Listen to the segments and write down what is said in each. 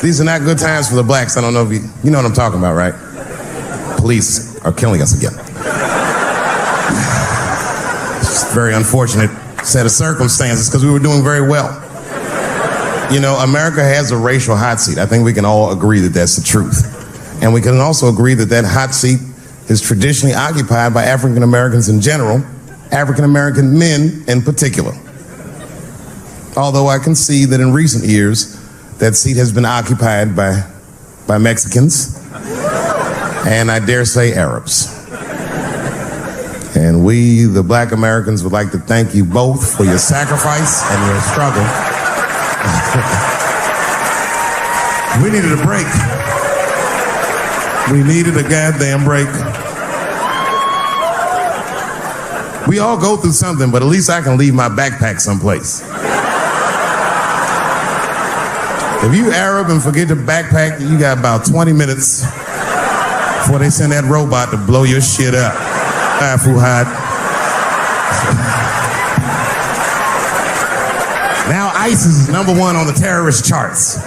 These are not good times for the blacks. I don't know if you know what I'm talking about, right? Police are killing us again. It's a very unfortunate set of circumstances because we were doing very well. You know, America has a racial hot seat. I think we can all agree that that's the truth. And we can also agree that that hot seat is traditionally occupied by African Americans in general, African American men in particular. Although I can see that in recent years, that seat has been occupied by Mexicans, and I dare say Arabs. And we, the black Americans, would like to thank you both for your sacrifice and your struggle. We needed a break. We needed a goddamn break. We all go through something, but at least I can leave my backpack someplace. If you Arab and forget your backpack, you got about 20 minutes before they send that robot to blow your shit up. Fuhad. Now ISIS is number one on the terrorist charts.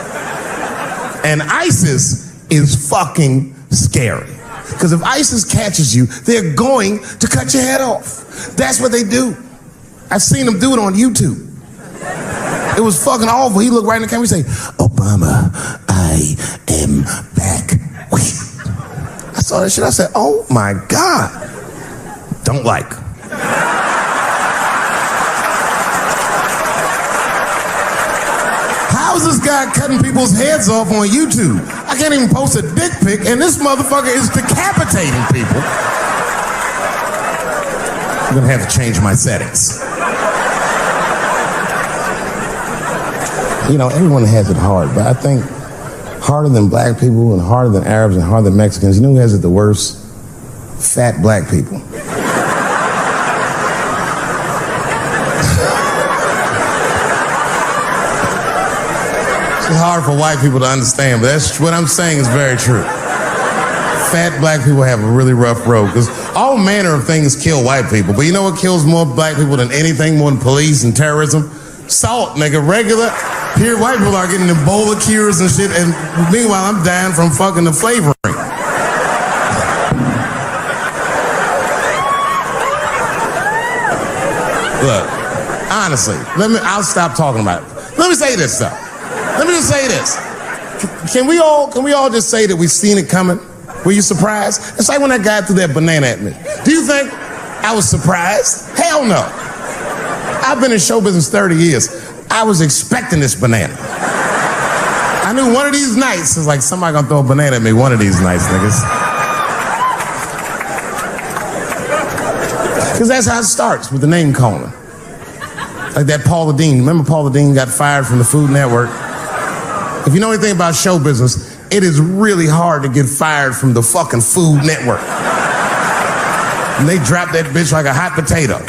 And ISIS is fucking scary. Because if ISIS catches you, they're going to cut your head off. That's what they do. I've seen them do it on YouTube. It was fucking awful. He looked right in the camera and say, Obama, I am back. I saw that shit. I said, oh my God. Don't like. How is this guy cutting people's heads off on YouTube? I can't even post a dick pic, and this motherfucker is decapitating people. I'm gonna have to change my settings. You know, everyone has it hard, but I think harder than black people and harder than Arabs and harder than Mexicans, you know who has it the worst? Fat black people. It's hard for white people to understand, but that's what I'm saying is very true. Fat black people have a really rough road because all manner of things kill white people, but you know what kills more black people than anything, more than police and terrorism? Salt, nigga. Regular. Here, white people are getting Ebola cures and shit, and meanwhile, I'm dying from fucking the flavoring. Look, honestly, I'll stop talking about it. Let me say this, though. Let me just say this. Can we all just say that we've seen it coming? Were you surprised? It's like when that guy threw that banana at me. Do you think I was surprised? Hell no. I've been in show business 30 years. I was expecting this banana. I knew one of these nights, it's like somebody gonna throw a banana at me one of these nights, niggas. Because that's how it starts, with the name calling. Like that Paula Deen. Remember Paula Deen got fired from the Food Network? If you know anything about show business, it is really hard to get fired from the fucking Food Network. And they dropped that bitch like a hot potato.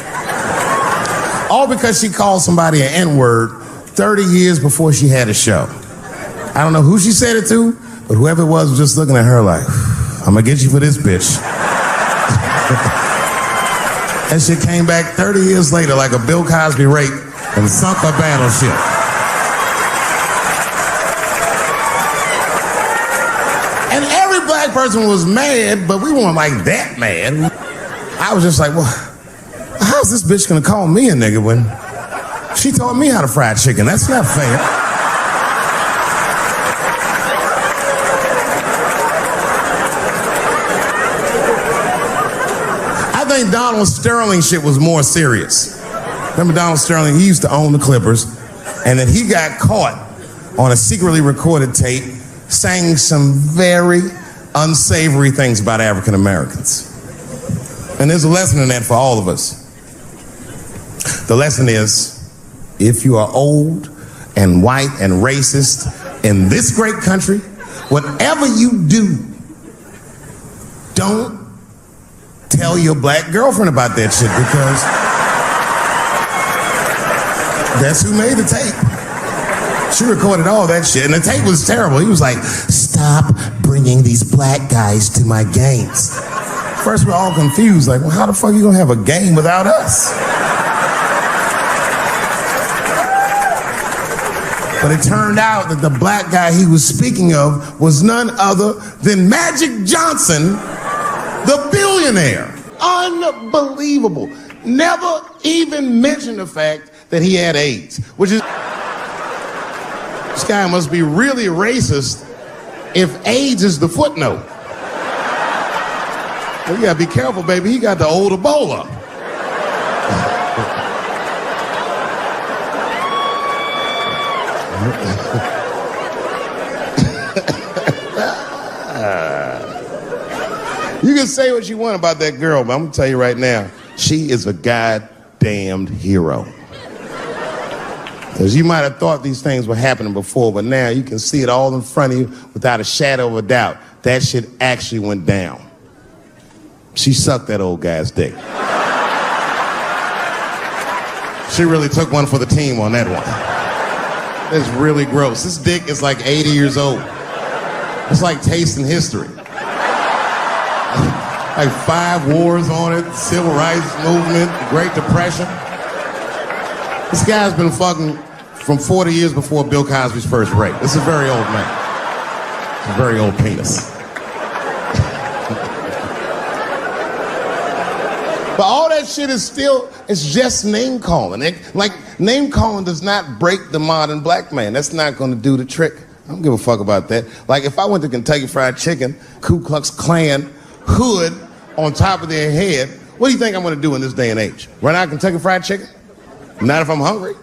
All because she called somebody an N-word 30 years before she had a show. I don't know who she said it to, but whoever it was just looking at her like, I'm gonna get you for this bitch. That shit came back 30 years later like a Bill Cosby rape and sunk a battleship. And every black person was mad, but we weren't like that mad. I was just like, well, how's this bitch gonna call me a nigga when she taught me how to fry chicken? That's not fair. I think Donald Sterling shit was more serious. Remember Donald Sterling? He used to own the Clippers, and then he got caught on a secretly recorded tape saying some very unsavory things about African Americans. And there's a lesson in that for all of us. The lesson is, if you are old and white and racist in this great country, whatever you do, don't tell your black girlfriend about that shit, because that's who made the tape. She recorded all that shit, and the tape was terrible. He was like, stop bringing these black guys to my games. First, we're all confused, like, well, how the fuck are you gonna have a game without us? But it turned out that the black guy he was speaking of was none other than Magic Johnson, the billionaire. Unbelievable. Never even mentioned the fact that he had AIDS, which is... This guy must be really racist if AIDS is the footnote. Well, you gotta be careful, baby. He got the old Ebola. You can say what you want about that girl, but I'm gonna tell you right now, she is a goddamned hero. Because you might have thought these things were happening before, but now you can see it all in front of you without a shadow of a doubt. That shit actually went down. She sucked that old guy's dick. She really took one for the team on that one. It's really gross. This dick is like 80 years old. It's like tasting history. Like 5 wars on it, civil rights movement, Great Depression. This guy's been fucking from 40 years before Bill Cosby's first rape. This is a very old man. It's a very old penis. But all that shit is still, it's just name calling. Like, name calling does not break the modern black man. That's not gonna do the trick. I don't give a fuck about that. Like, if I went to Kentucky Fried Chicken, Ku Klux Klan hood on top of their head, what do you think I'm gonna do in this day and age? Run out Kentucky Fried Chicken? Not if I'm hungry.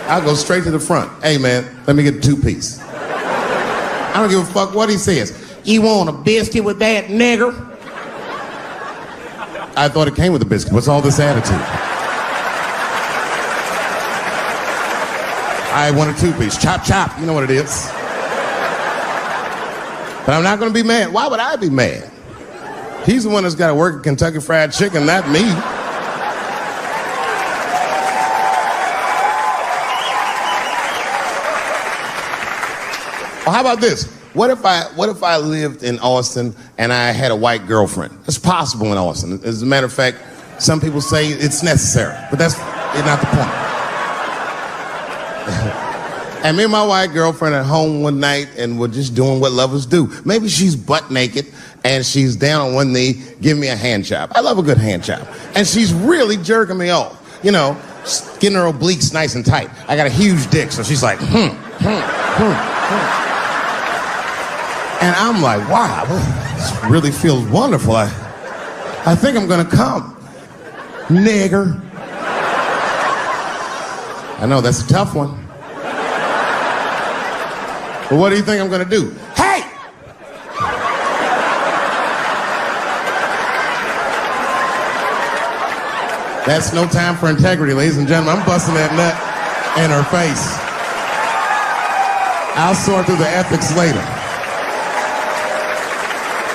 I'll go straight to the front. Hey, man, let me get a 2-piece. I don't give a fuck what he says. You want a biscuit with that, nigger? I thought it came with a biscuit. What's all this attitude? I want a 2-piece. Chop, chop. You know what it is. But I'm not going to be mad. Why would I be mad? He's the one that's got to work at Kentucky Fried Chicken, not me. Well, how about this? What if I lived in Austin and I had a white girlfriend? It's possible in Austin. As a matter of fact, some people say it's necessary, but that's not the point. And me and my white girlfriend at home one night and we're just doing what lovers do. Maybe she's butt naked and she's down on one knee giving me a hand job. I love a good hand job. And she's really jerking me off. You know, getting her obliques nice and tight. I got a huge dick, so she's like, And I'm like, wow, this really feels wonderful. I think I'm gonna come. Nigger. I know, that's a tough one. But what do you think I'm gonna do? Hey! That's no time for integrity, ladies and gentlemen. I'm busting that nut in her face. I'll sort through the ethics later.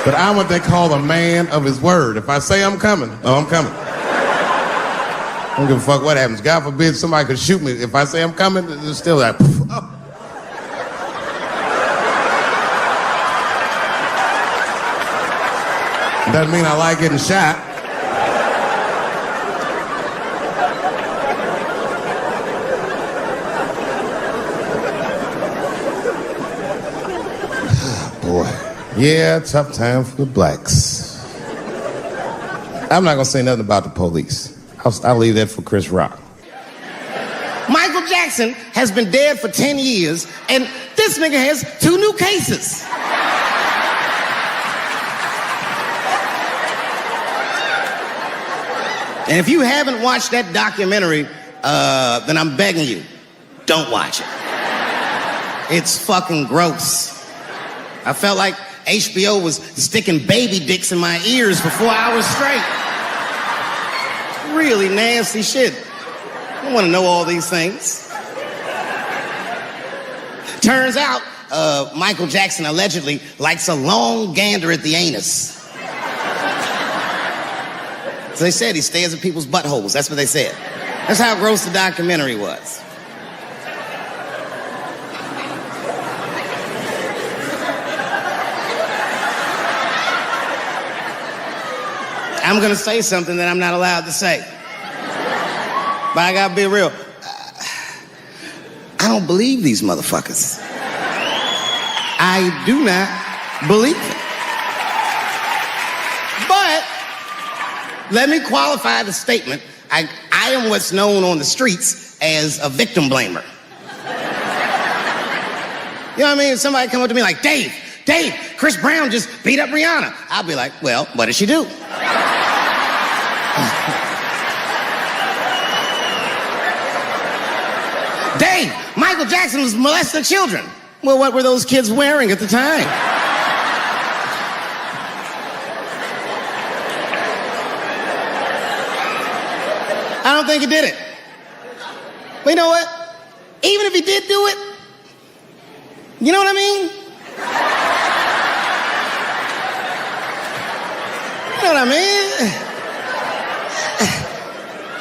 But I'm what they call a man of his word. If I say I'm coming, I'm coming. I don't give a fuck what happens. God forbid somebody could shoot me. If I say I'm coming, it's still like, oh. Doesn't mean I like getting shot. Boy. Yeah, tough time for the blacks. I'm not gonna say nothing about the police. I'll leave that for Chris Rock. Michael Jackson has been dead for 10 years, and this nigga has 2 new cases. And if you haven't watched that documentary, then I'm begging you, don't watch it. It's fucking gross. I felt like HBO was sticking baby dicks in my ears for 4 hours straight. Really nasty shit. I don't want to know all these things. Turns out, Michael Jackson allegedly likes a long gander at the anus. So they said he stares at people's buttholes. That's what they said. That's how gross the documentary was. I'm gonna say something that I'm not allowed to say. But I gotta be real. I don't believe these motherfuckers. I do not believe it. But let me qualify the statement. I am what's known on the streets as a victim blamer. You know what I mean? If somebody come up to me like, Dave, Chris Brown just beat up Rihanna. I'll be like, well, what did she do? Dave, Michael Jackson was molesting children. Well, what were those kids wearing at the time? I don't think he did it. But you know what? Even if he did do it, you know what I mean? You know what I mean?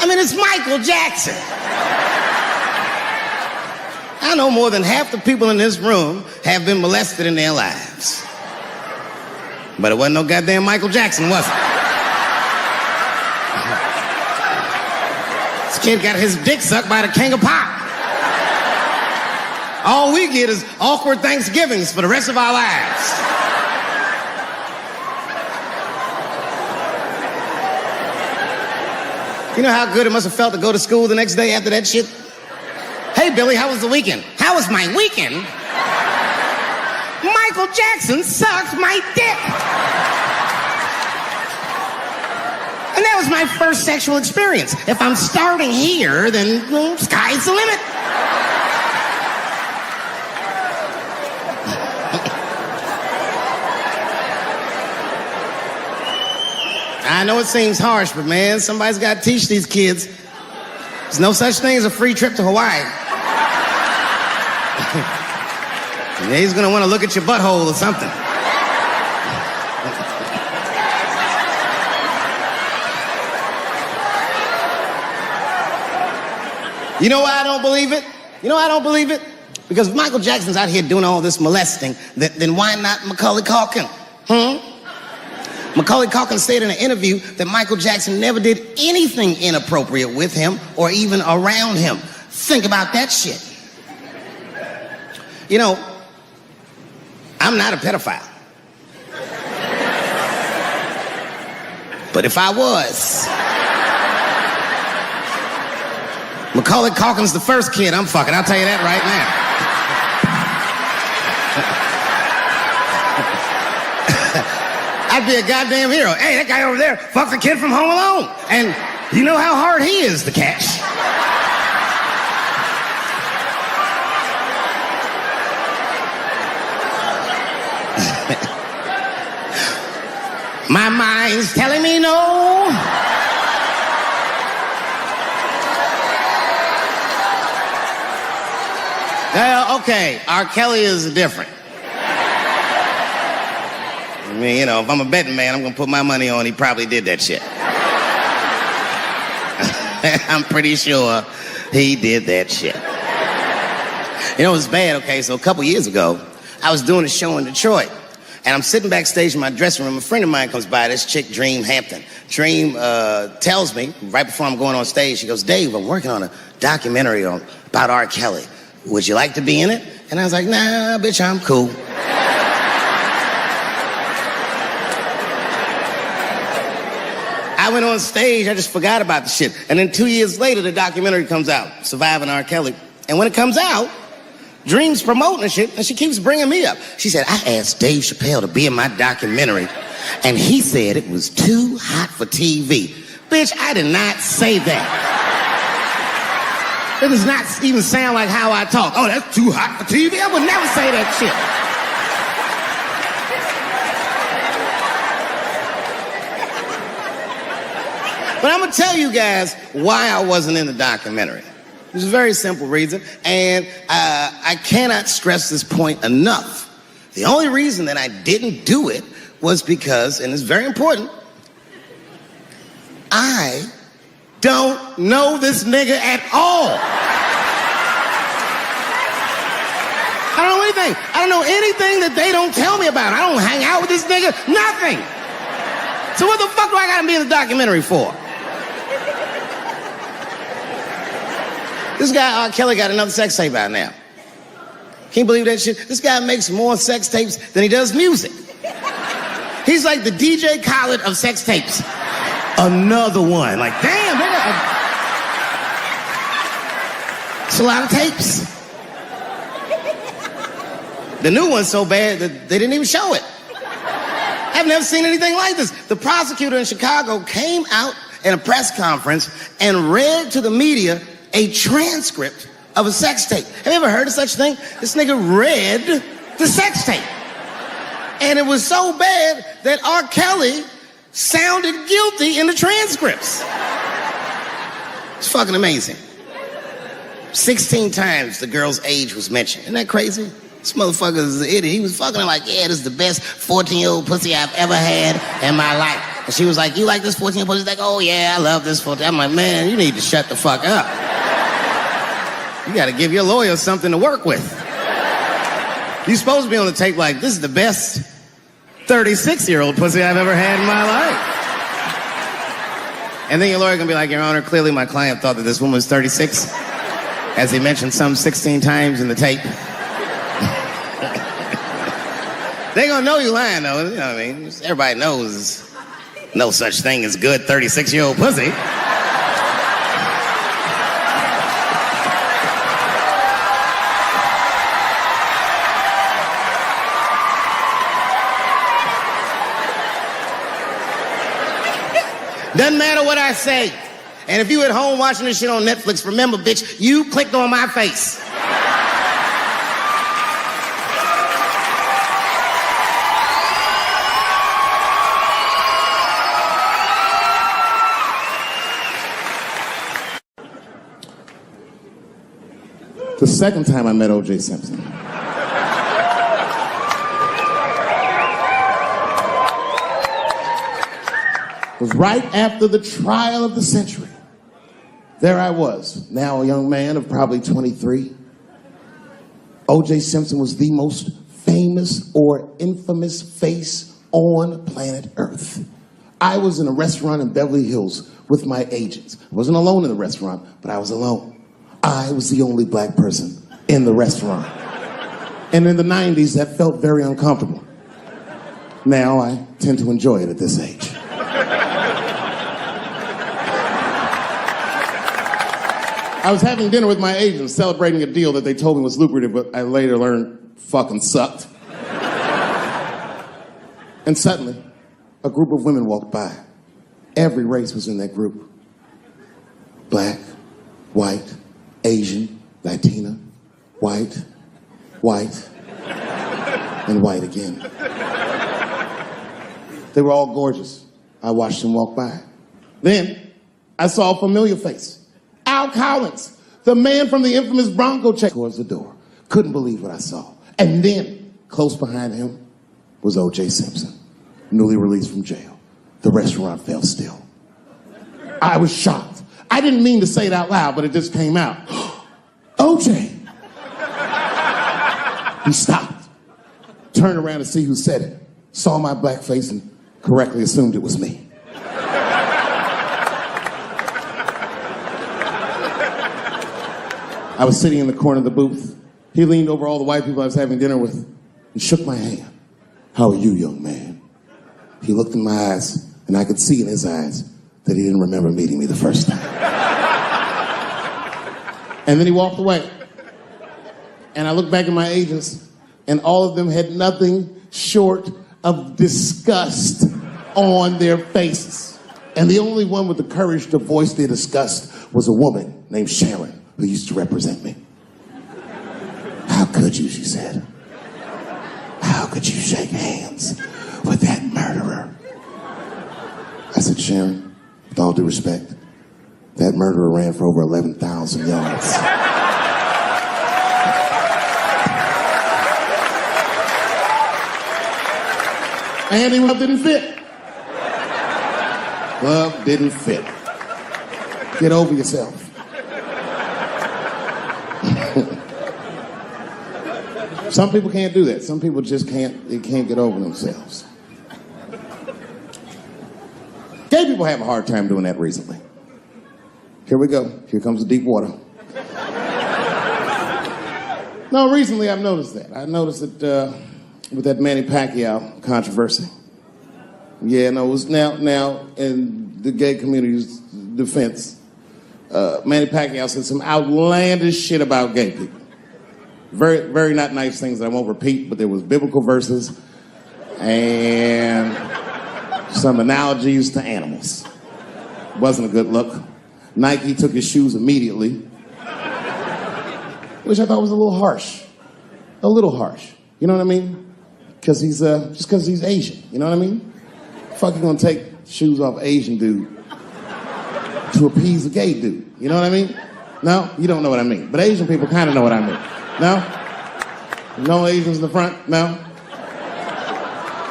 I mean, it's Michael Jackson. I know more than half the people in this room have been molested in their lives. But it wasn't no goddamn Michael Jackson, was it? This kid got his dick sucked by the king of pop. All we get is awkward Thanksgivings for the rest of our lives. You know how good it must have felt to go to school the next day after that shit? Hey, Billy, how was the weekend? How was my weekend? Michael Jackson sucked my dick. And that was my first sexual experience. If I'm starting here, then well, sky's the limit. I know it seems harsh, but man, somebody's got to teach these kids. There's no such thing as a free trip to Hawaii. And he's gonna want to look at your butthole or something. You know why I don't believe it? You know why I don't believe it? Because if Michael Jackson's out here doing all this molesting, then why not Macaulay Culkin? Macaulay Culkin stated in an interview that Michael Jackson never did anything inappropriate with him or even around him. Think about that shit. You know, I'm not a pedophile. But if I was, Macaulay Culkin's the first kid I'm fucking, I'll tell you that right now. I'd be a goddamn hero. Hey, that guy over there fucked a kid from Home Alone. And you know how hard he is to catch. My mind's telling me no. Well, okay, R. Kelly is different. I mean, you know, if I'm a betting man, I'm gonna put my money on he probably did that shit. I'm pretty sure he did that shit. You know, it was bad, okay, so a couple years ago, I was doing a show in Detroit, and I'm sitting backstage in my dressing room. A friend of mine comes by, this chick, Dream Hampton. Dream tells me, right before I'm going on stage, she goes, Dave, I'm working on a documentary about R. Kelly. Would you like to be in it? And I was like, nah, bitch, I'm cool. I went on stage, I just forgot about the shit. And then 2 years later, the documentary comes out, Surviving R. Kelly. And when it comes out, Dream's promoting the shit, and she keeps bringing me up. She said, I asked Dave Chappelle to be in my documentary, and he said it was too hot for TV. Bitch, I did not say that. It does not even sound like how I talk. Oh, that's too hot for TV? I would never say that shit. But I'm gonna tell you guys why I wasn't in the documentary. There's a very simple reason, and I cannot stress this point enough. The only reason that I didn't do it was because, and it's very important, I don't know this nigga at all. I don't know anything. I don't know anything that they don't tell me about. I don't hang out with this nigga, nothing. So what the fuck do I gotta be in the documentary for? This guy, R. Kelly, got another sex tape out now. Can you believe that shit? This guy makes more sex tapes than he does music. He's like the DJ Khaled of sex tapes. Another one. Like, damn, it's a lot of tapes. The new one's so bad that they didn't even show it. I've never seen anything like this. The prosecutor in Chicago came out in a press conference and read to the media a transcript of a sex tape. Have you ever heard of such a thing? This nigga read the sex tape. And it was so bad that R. Kelly sounded guilty in the transcripts. It's fucking amazing. 16 times the girl's age was mentioned. Isn't that crazy? This motherfucker is an idiot. He was fucking her like, yeah, this is the best 14-year-old pussy I've ever had in my life. And she was like, you like this 14-year-old pussy? He's like, oh yeah, I love this 14. I'm like, man, you need to shut the fuck up. You gotta give your lawyer something to work with. You're supposed to be on the tape like, this is the best 36-year-old pussy I've ever had in my life. And then your lawyer gonna be like, Your Honor, clearly my client thought that this woman was 36, as he mentioned some 16 times in the tape. They gonna know you lying though, you know what I mean? Everybody knows no such thing as good 36-year-old pussy. Doesn't matter what I say. And if you at home watching this shit on Netflix, remember, bitch, you clicked on my face. The second time I met O.J. Simpson. Was right after the trial of the century. There I was, now a young man of probably 23. O.J. Simpson was the most famous or infamous face on planet Earth. I was in a restaurant in Beverly Hills with my agents. I wasn't alone in the restaurant, but I was alone. I was the only black person in the restaurant. And in the 90s, that felt very uncomfortable. Now I tend to enjoy it at this age. I was having dinner with my agents, celebrating a deal that they told me was lucrative, but I later learned fucking sucked. And suddenly, a group of women walked by. Every race was in that group. Black, white, Asian, Latina, white, and white again. They were all gorgeous. I watched them walk by. Then, I saw a familiar face. Al Collins, the man from the infamous Bronco check, towards the door. Couldn't believe what I saw. And then, close behind him, was O.J. Simpson, newly released from jail. The restaurant fell still. I was shocked. I didn't mean to say it out loud, but it just came out. O.J. He stopped, turned around to see who said it, saw my black face, and correctly assumed it was me. I was sitting in the corner of the booth. He leaned over all the white people I was having dinner with and shook my hand. How are you, young man? He looked in my eyes, and I could see in his eyes that he didn't remember meeting me the first time. And then he walked away. And I looked back at my agents, and all of them had nothing short of disgust on their faces. And the only one with the courage to voice their disgust was a woman named Sharon, who used to represent me. How could you, she said. How could you shake hands with that murderer? I said, Sharon, with all due respect, that murderer ran for over 11,000 yards. And he didn't fit. Glove didn't fit. Get over yourself. Some people can't do that. Some people just can't get over themselves. Gay people have a hard time doing that recently. Here we go. Here comes the deep water. No, recently I've noticed that. I noticed it with that Manny Pacquiao controversy. Yeah, no, it was now in the gay community's defense, Manny Pacquiao said some outlandish shit about gay people. Very, very not nice things that I won't repeat, but there was biblical verses and some analogies to animals. Wasn't a good look. Nike took his shoes immediately, which I thought was a little harsh. A little harsh. You know what I mean? Because he's, just because he's Asian. You know what I mean? Fuck you gonna take shoes off Asian dude to appease a gay dude? You know what I mean? No? You don't know what I mean. But Asian people kind of know what I mean. No? No Asians in the front? No?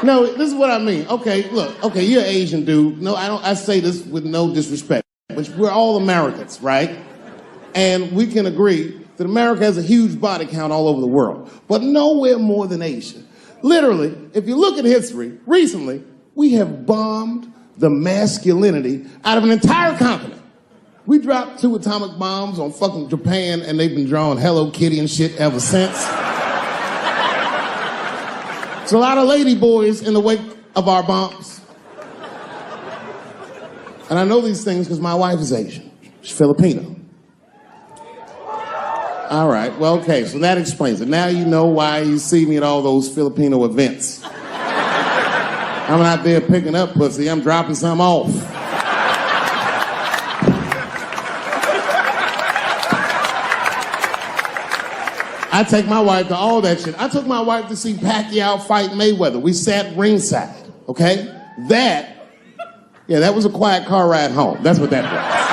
No, this is what I mean. Okay, look. Okay, you're an Asian dude. No, I say this with no disrespect. But we're all Americans, right? And we can agree that America has a huge body count all over the world. But nowhere more than Asia. Literally, if you look at history, recently, we have bombed the masculinity out of an entire continent. We dropped 2 atomic bombs on fucking Japan, and they've been drawing Hello Kitty and shit ever since. There's a lot of lady boys in the wake of our bombs. And I know these things because my wife is Asian. She's Filipino. All right, well, okay, so that explains it. Now you know why you see me at all those Filipino events. I'm not there picking up pussy, I'm dropping some off. I take my wife to all that shit. I took my wife to see Pacquiao fight Mayweather. We sat ringside, okay? That was a quiet car ride home. That's what that was.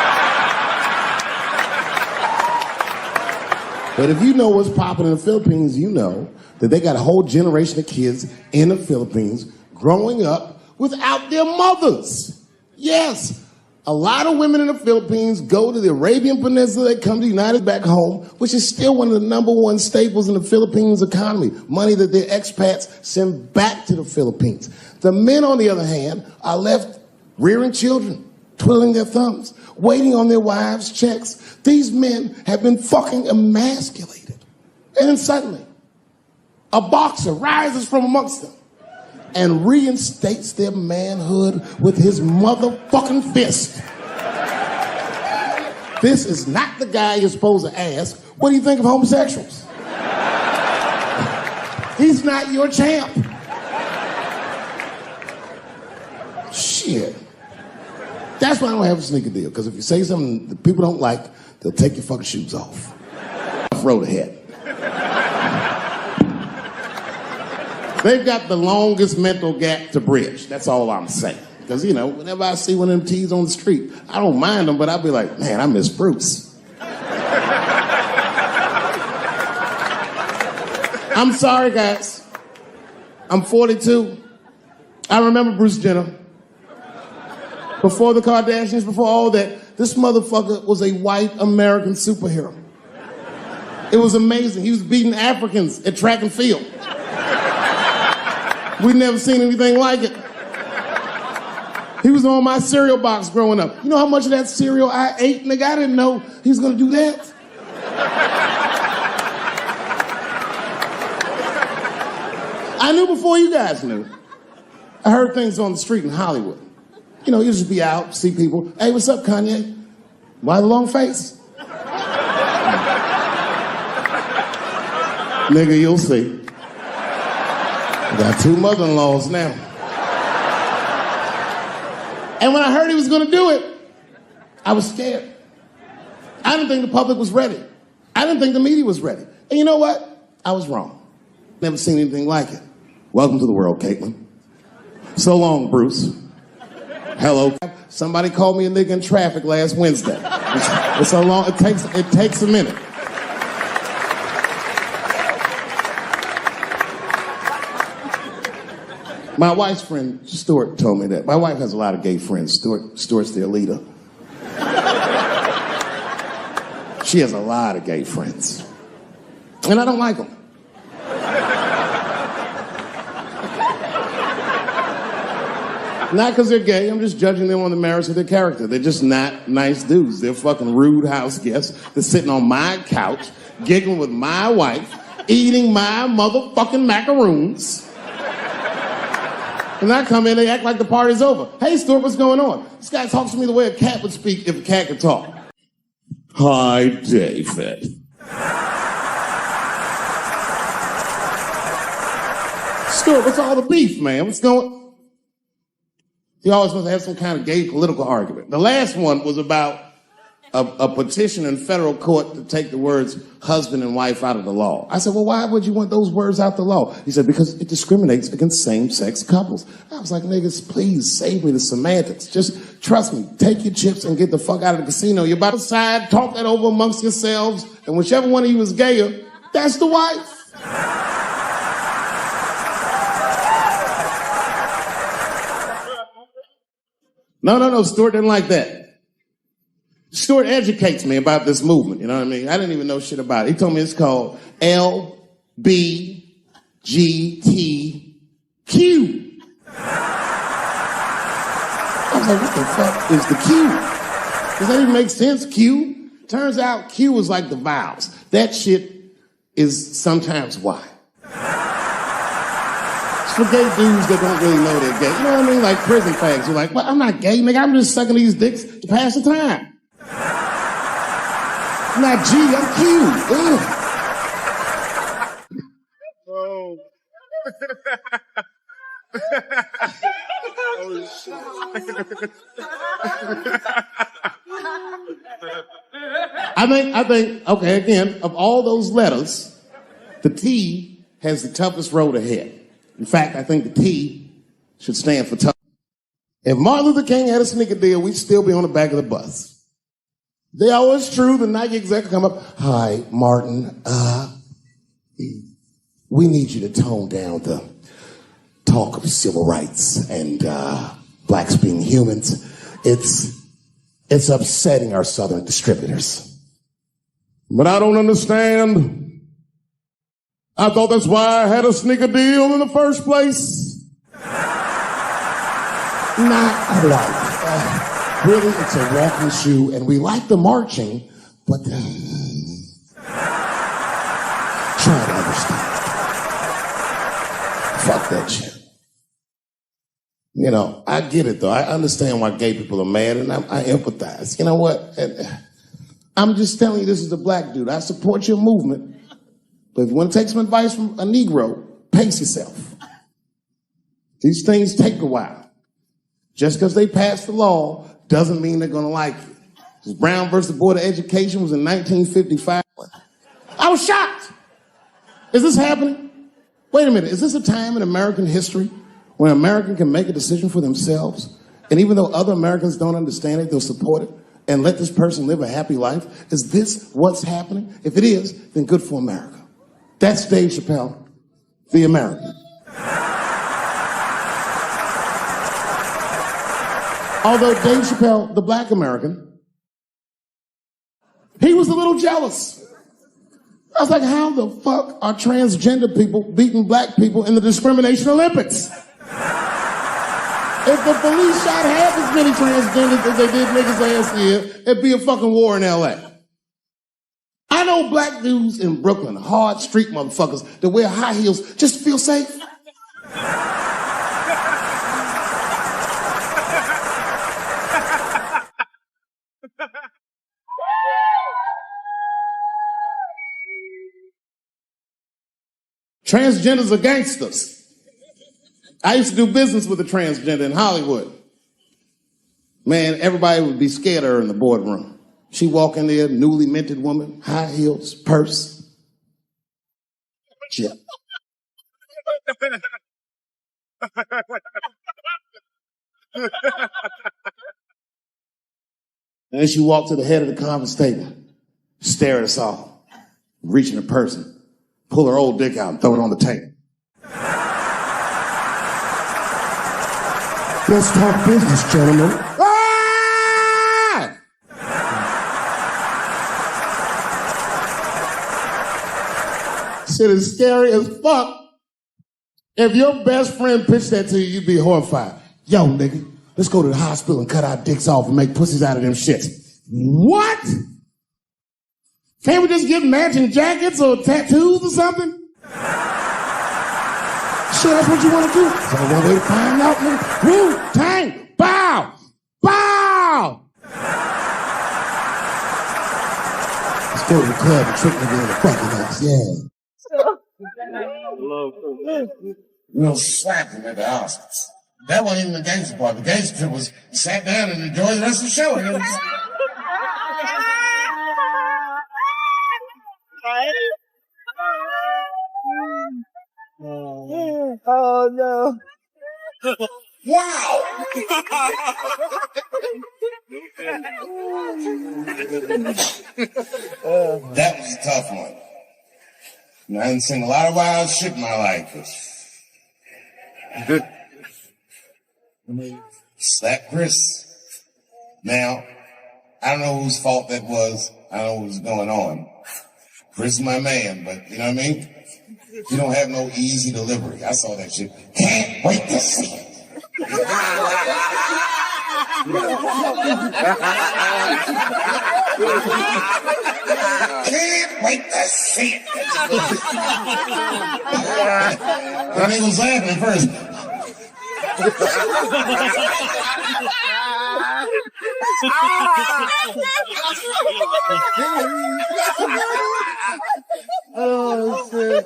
But if you know what's popping in the Philippines, you know that they got a whole generation of kids in the Philippines growing up without their mothers. Yes, a lot of women in the Philippines go to the Arabian Peninsula, they come to the United back home, which is still one of the #1 staples in the Philippines economy, money that their expats send back to the Philippines. The men, on the other hand, are left rearing children, twiddling their thumbs, waiting on their wives' checks. These men have been fucking emasculated. And then suddenly, a boxer rises from amongst them and reinstates their manhood with his motherfucking fist. This is not the guy you're supposed to ask, what do you think of homosexuals? He's not your champ. Shit. That's why I don't have a sneaker deal, because if you say something that people don't like, they'll take your fucking shoes off. Road ahead. They've got the longest mental gap to bridge. That's all I'm saying. Because, you know, whenever I see one of them T's on the street, I don't mind them, but I'll be like, man, I miss Bruce. I'm sorry, guys. I'm 42. I remember Bruce Jenner. Before the Kardashians, before all that, this motherfucker was a white American superhero. It was amazing. He was beating Africans at track and field. We'd never seen anything like it. He was on my cereal box growing up. You know how much of that cereal I ate, nigga? I didn't know he was gonna do that. I knew before you guys knew. I heard things on the street in Hollywood. You know, you just be out, see people. Hey, what's up, Kanye? Why the long face? Nigga, you'll see. I got 2 mother-in-laws now. And when I heard he was gonna do it, I was scared. I didn't think the public was ready. I didn't think the media was ready. And you know what? I was wrong. Never seen anything like it. Welcome to the world, Caitlin. So long, Bruce. Hello. Somebody called me a nigga in traffic last Wednesday. It's so long, it takes a minute. My wife's friend, Stuart, told me that. My wife has a lot of gay friends. Stuart's their leader. She has a lot of gay friends. And I don't like them. Not because they're gay, I'm just judging them on the merits of their character. They're just not nice dudes. They're fucking rude house guests. They're sitting on my couch, giggling with my wife, eating my motherfucking macaroons. And I come in, they act like the party's over. Hey, Stuart, what's going on? This guy talks to me the way a cat would speak if a cat could talk. Hi, David. Stuart, what's all the beef, man? What's going? He always wants to have some kind of gay political argument. The last one was about a petition in federal court to take the words husband and wife out of the law. I said, well, why would you want those words out the law? He said, because it discriminates against same-sex couples. I was like, niggas, please save me the semantics. Just trust me. Take your chips and get the fuck out of the casino. You're about to side, talk that over amongst yourselves, and whichever one of you is gayer, that's the wife. No, Stuart didn't like that. Stuart educates me about this movement, you know what I mean? I didn't even know shit about it. He told me it's called LBGTQ. I was like, what the fuck is the Q? Does that even make sense, Q? Turns out Q is like the vowels. That shit is sometimes Y. It's for gay dudes that don't really know they're gay. You know what I mean? Like prison fags. You're like, well, I'm not gay, nigga. I'm just sucking these dicks to pass the time. I'm not G, I'm Q. Ugh. Oh. Oh, shit. I think, okay, again, of all those letters, the T has the toughest road ahead. In fact, I think the T should stand for tough. If Martin Luther King had a sneaker deal, we'd still be on the back of the bus. They always true, the Nike exec come up, hi, Martin, we need you to tone down the talk of civil rights and blacks being humans. It's upsetting our southern distributors. But I don't understand. I thought that's why I had a sneaker deal in the first place. Not quite. Really, it's a walking shoe, and we like the marching, but try to understand. Fuck that shit. You know, I get it, though. I understand why gay people are mad, and I empathize. You know what? I'm just telling you, this is a black dude. I support your movement, but if you want to take some advice from a Negro, pace yourself. These things take a while. Just because they passed the law doesn't mean they're going to like it. Brown versus Board of Education was in 1955. I was shocked. Is this happening? Wait a minute. Is this a time in American history when an American can make a decision for themselves? And even though other Americans don't understand it, they'll support it and let this person live a happy life? Is this what's happening? If it is, then good for America. That's Dave Chappelle, the American. Although Dave Chappelle, the black American, he was a little jealous. I was like, how the fuck are transgender people beating black people in the discrimination Olympics? If the police shot half as many transgenders as they did niggas last year, it'd be a fucking war in LA. I know black dudes in Brooklyn, hard street motherfuckers that wear high heels just to feel safe. Transgenders are gangsters. I used to do business with a transgender in Hollywood. Man, everybody would be scared of her in the boardroom. She walk in there, newly minted woman, high heels, purse. Yeah. And then she walked to the head of the conference table, stare at us all, reach in her purse, pull her old dick out and throw it on the table. Let's talk business, gentlemen. Ah! Shit is scary as fuck. If your best friend pitched that to you, you'd be horrified. Yo, nigga, let's go to the hospital and cut our dicks off and make pussies out of them shits. What? Can't we just get matching jackets or tattoos or something? Sure, that's what you want to do. So one way to find out, nigga. Wu-Tang, bow, bow. Let's go to the club and trick nigga in the fucking house, yeah. We don't slap him at the house. That wasn't even the gangster part. The gangster was sat down and enjoyed the rest of the show. Oh no. Wow! That was a tough one. I didn't seen a lot of wild shit in my life. Slap Chris. Now, I don't know whose fault that was. I don't know what was going on. Chris is my man, but you know what I mean? You don't have no easy delivery. I saw that shit. Can't wait to see it. Can't wait to see it. And he was laughing at first. Oh, shit.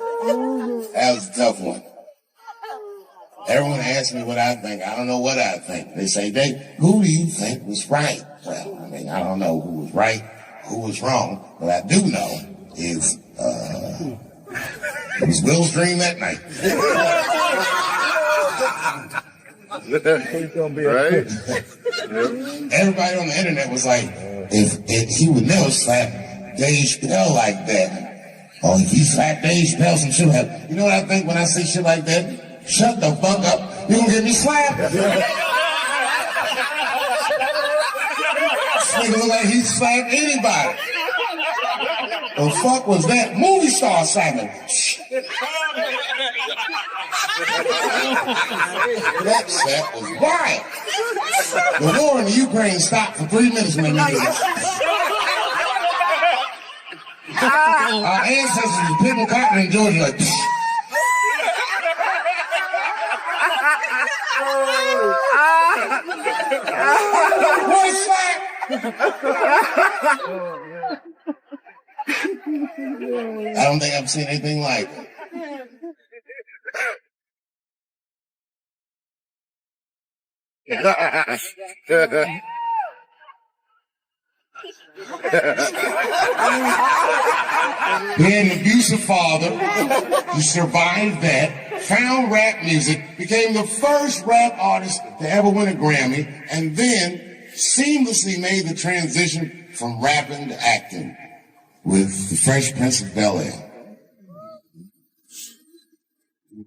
That was a tough one. Everyone asks me what I think. I don't know what I think. They say, Dave, who do you think was right? Well, I mean, I don't know who was right, who was wrong. What I do know is, it was Will's dream that night. Right? Everybody on the internet was like, if he would never slap Dave Chappelle like that. Or if he slapped Dave Chappelle, some shit would happen. You know what I think when I see shit like that? Shut the fuck up. You gonna get me slapped? This nigga look like he slapped anybody. The fuck was that? Movie star slapping. That slap was wild. The war in the Ukraine stopped for 3 minutes when they did this. Our ancestors were picking cotton in Georgia like, what slap? I don't think I've seen anything like it. He had an abusive father. He survived that, found rap music, became the first rap artist to ever win a Grammy, and then seamlessly made the transition from rapping to acting with The Fresh Prince of Bel-Air.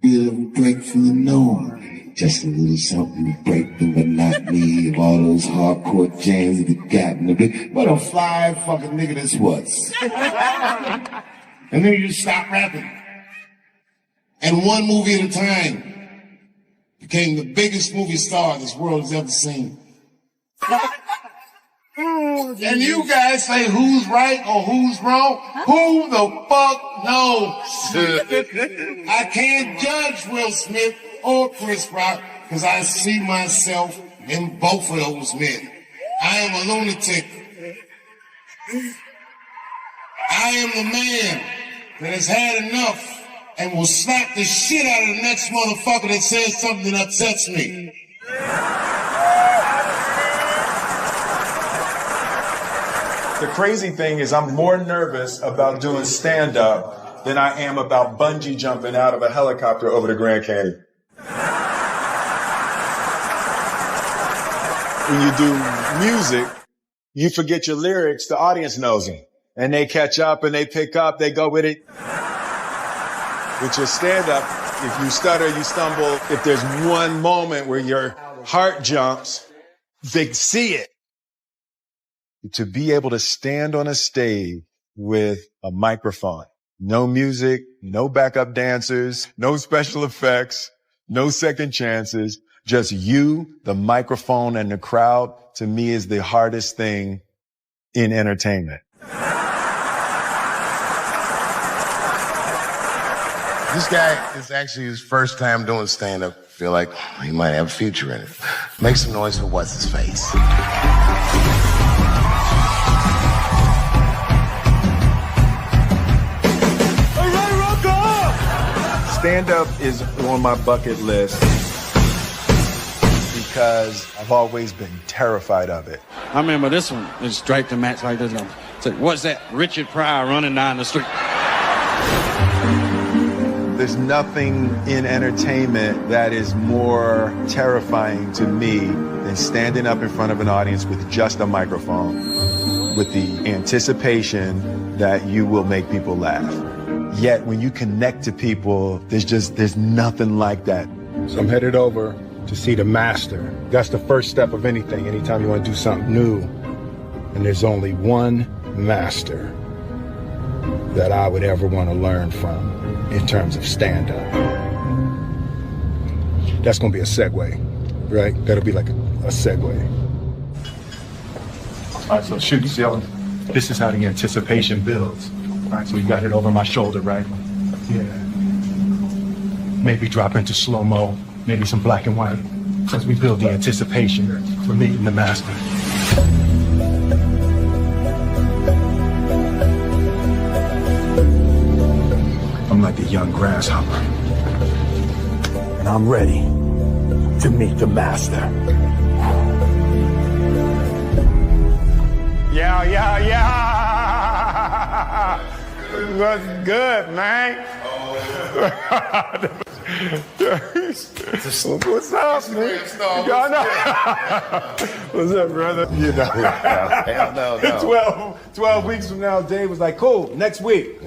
Bit of a break from the norm. Just a little something to break the monotony of all those hardcore jams that you got in the big. What a fly fucking nigga this was. And then you just stop rapping. And one movie at a time became the biggest movie star this world has ever seen. And you guys say who's right or who's wrong? Who the fuck knows? I can't judge Will Smith or Chris Rock because I see myself in both of those men. I am a lunatic. I am the man that has had enough and will slap the shit out of the next motherfucker that says something that upsets me. The crazy thing is I'm more nervous about doing stand-up than I am about bungee jumping out of a helicopter over the Grand Canyon. When you do music, you forget your lyrics, the audience knows them. And they catch up and they pick up, they go with it. With your stand-up, if you stutter, you stumble, if there's one moment where your heart jumps, they see it. To be able to stand on a stage with a microphone, no music, no backup dancers, no special effects, no second chances, just you, the microphone, and the crowd, to me is the hardest thing in entertainment. This guy is actually his first time doing stand-up. Feel like he might have a future in it. Make some noise for what's his face. Stand-up is on my bucket list because I've always been terrified of it. I remember this one. It's straight to match like this. Say, what's that? Richard Pryor running down the street. There's nothing in entertainment that is more terrifying to me than standing up in front of an audience with just a microphone, with the anticipation that you will make people laugh. Yet when you connect to people, there's nothing like that. So I'm headed over to see the master. That's the first step of anything, anytime you want to do something new. And there's only one master that I would ever want to learn from in terms of stand-up. That's going to be a segue, right? That'll be like a segue. All right, so shoot, see how this is how the anticipation builds. All right, so we got it over my shoulder, right? Yeah. Maybe drop into slow-mo, maybe some black and white, as we build the anticipation for meeting the master. I'm like a young grasshopper, and I'm ready to meet the master. Yeah. What's good, man? What's up, man? What's up, brother? You know. Hell no. 12 weeks from now, Dave was like, cool, next week.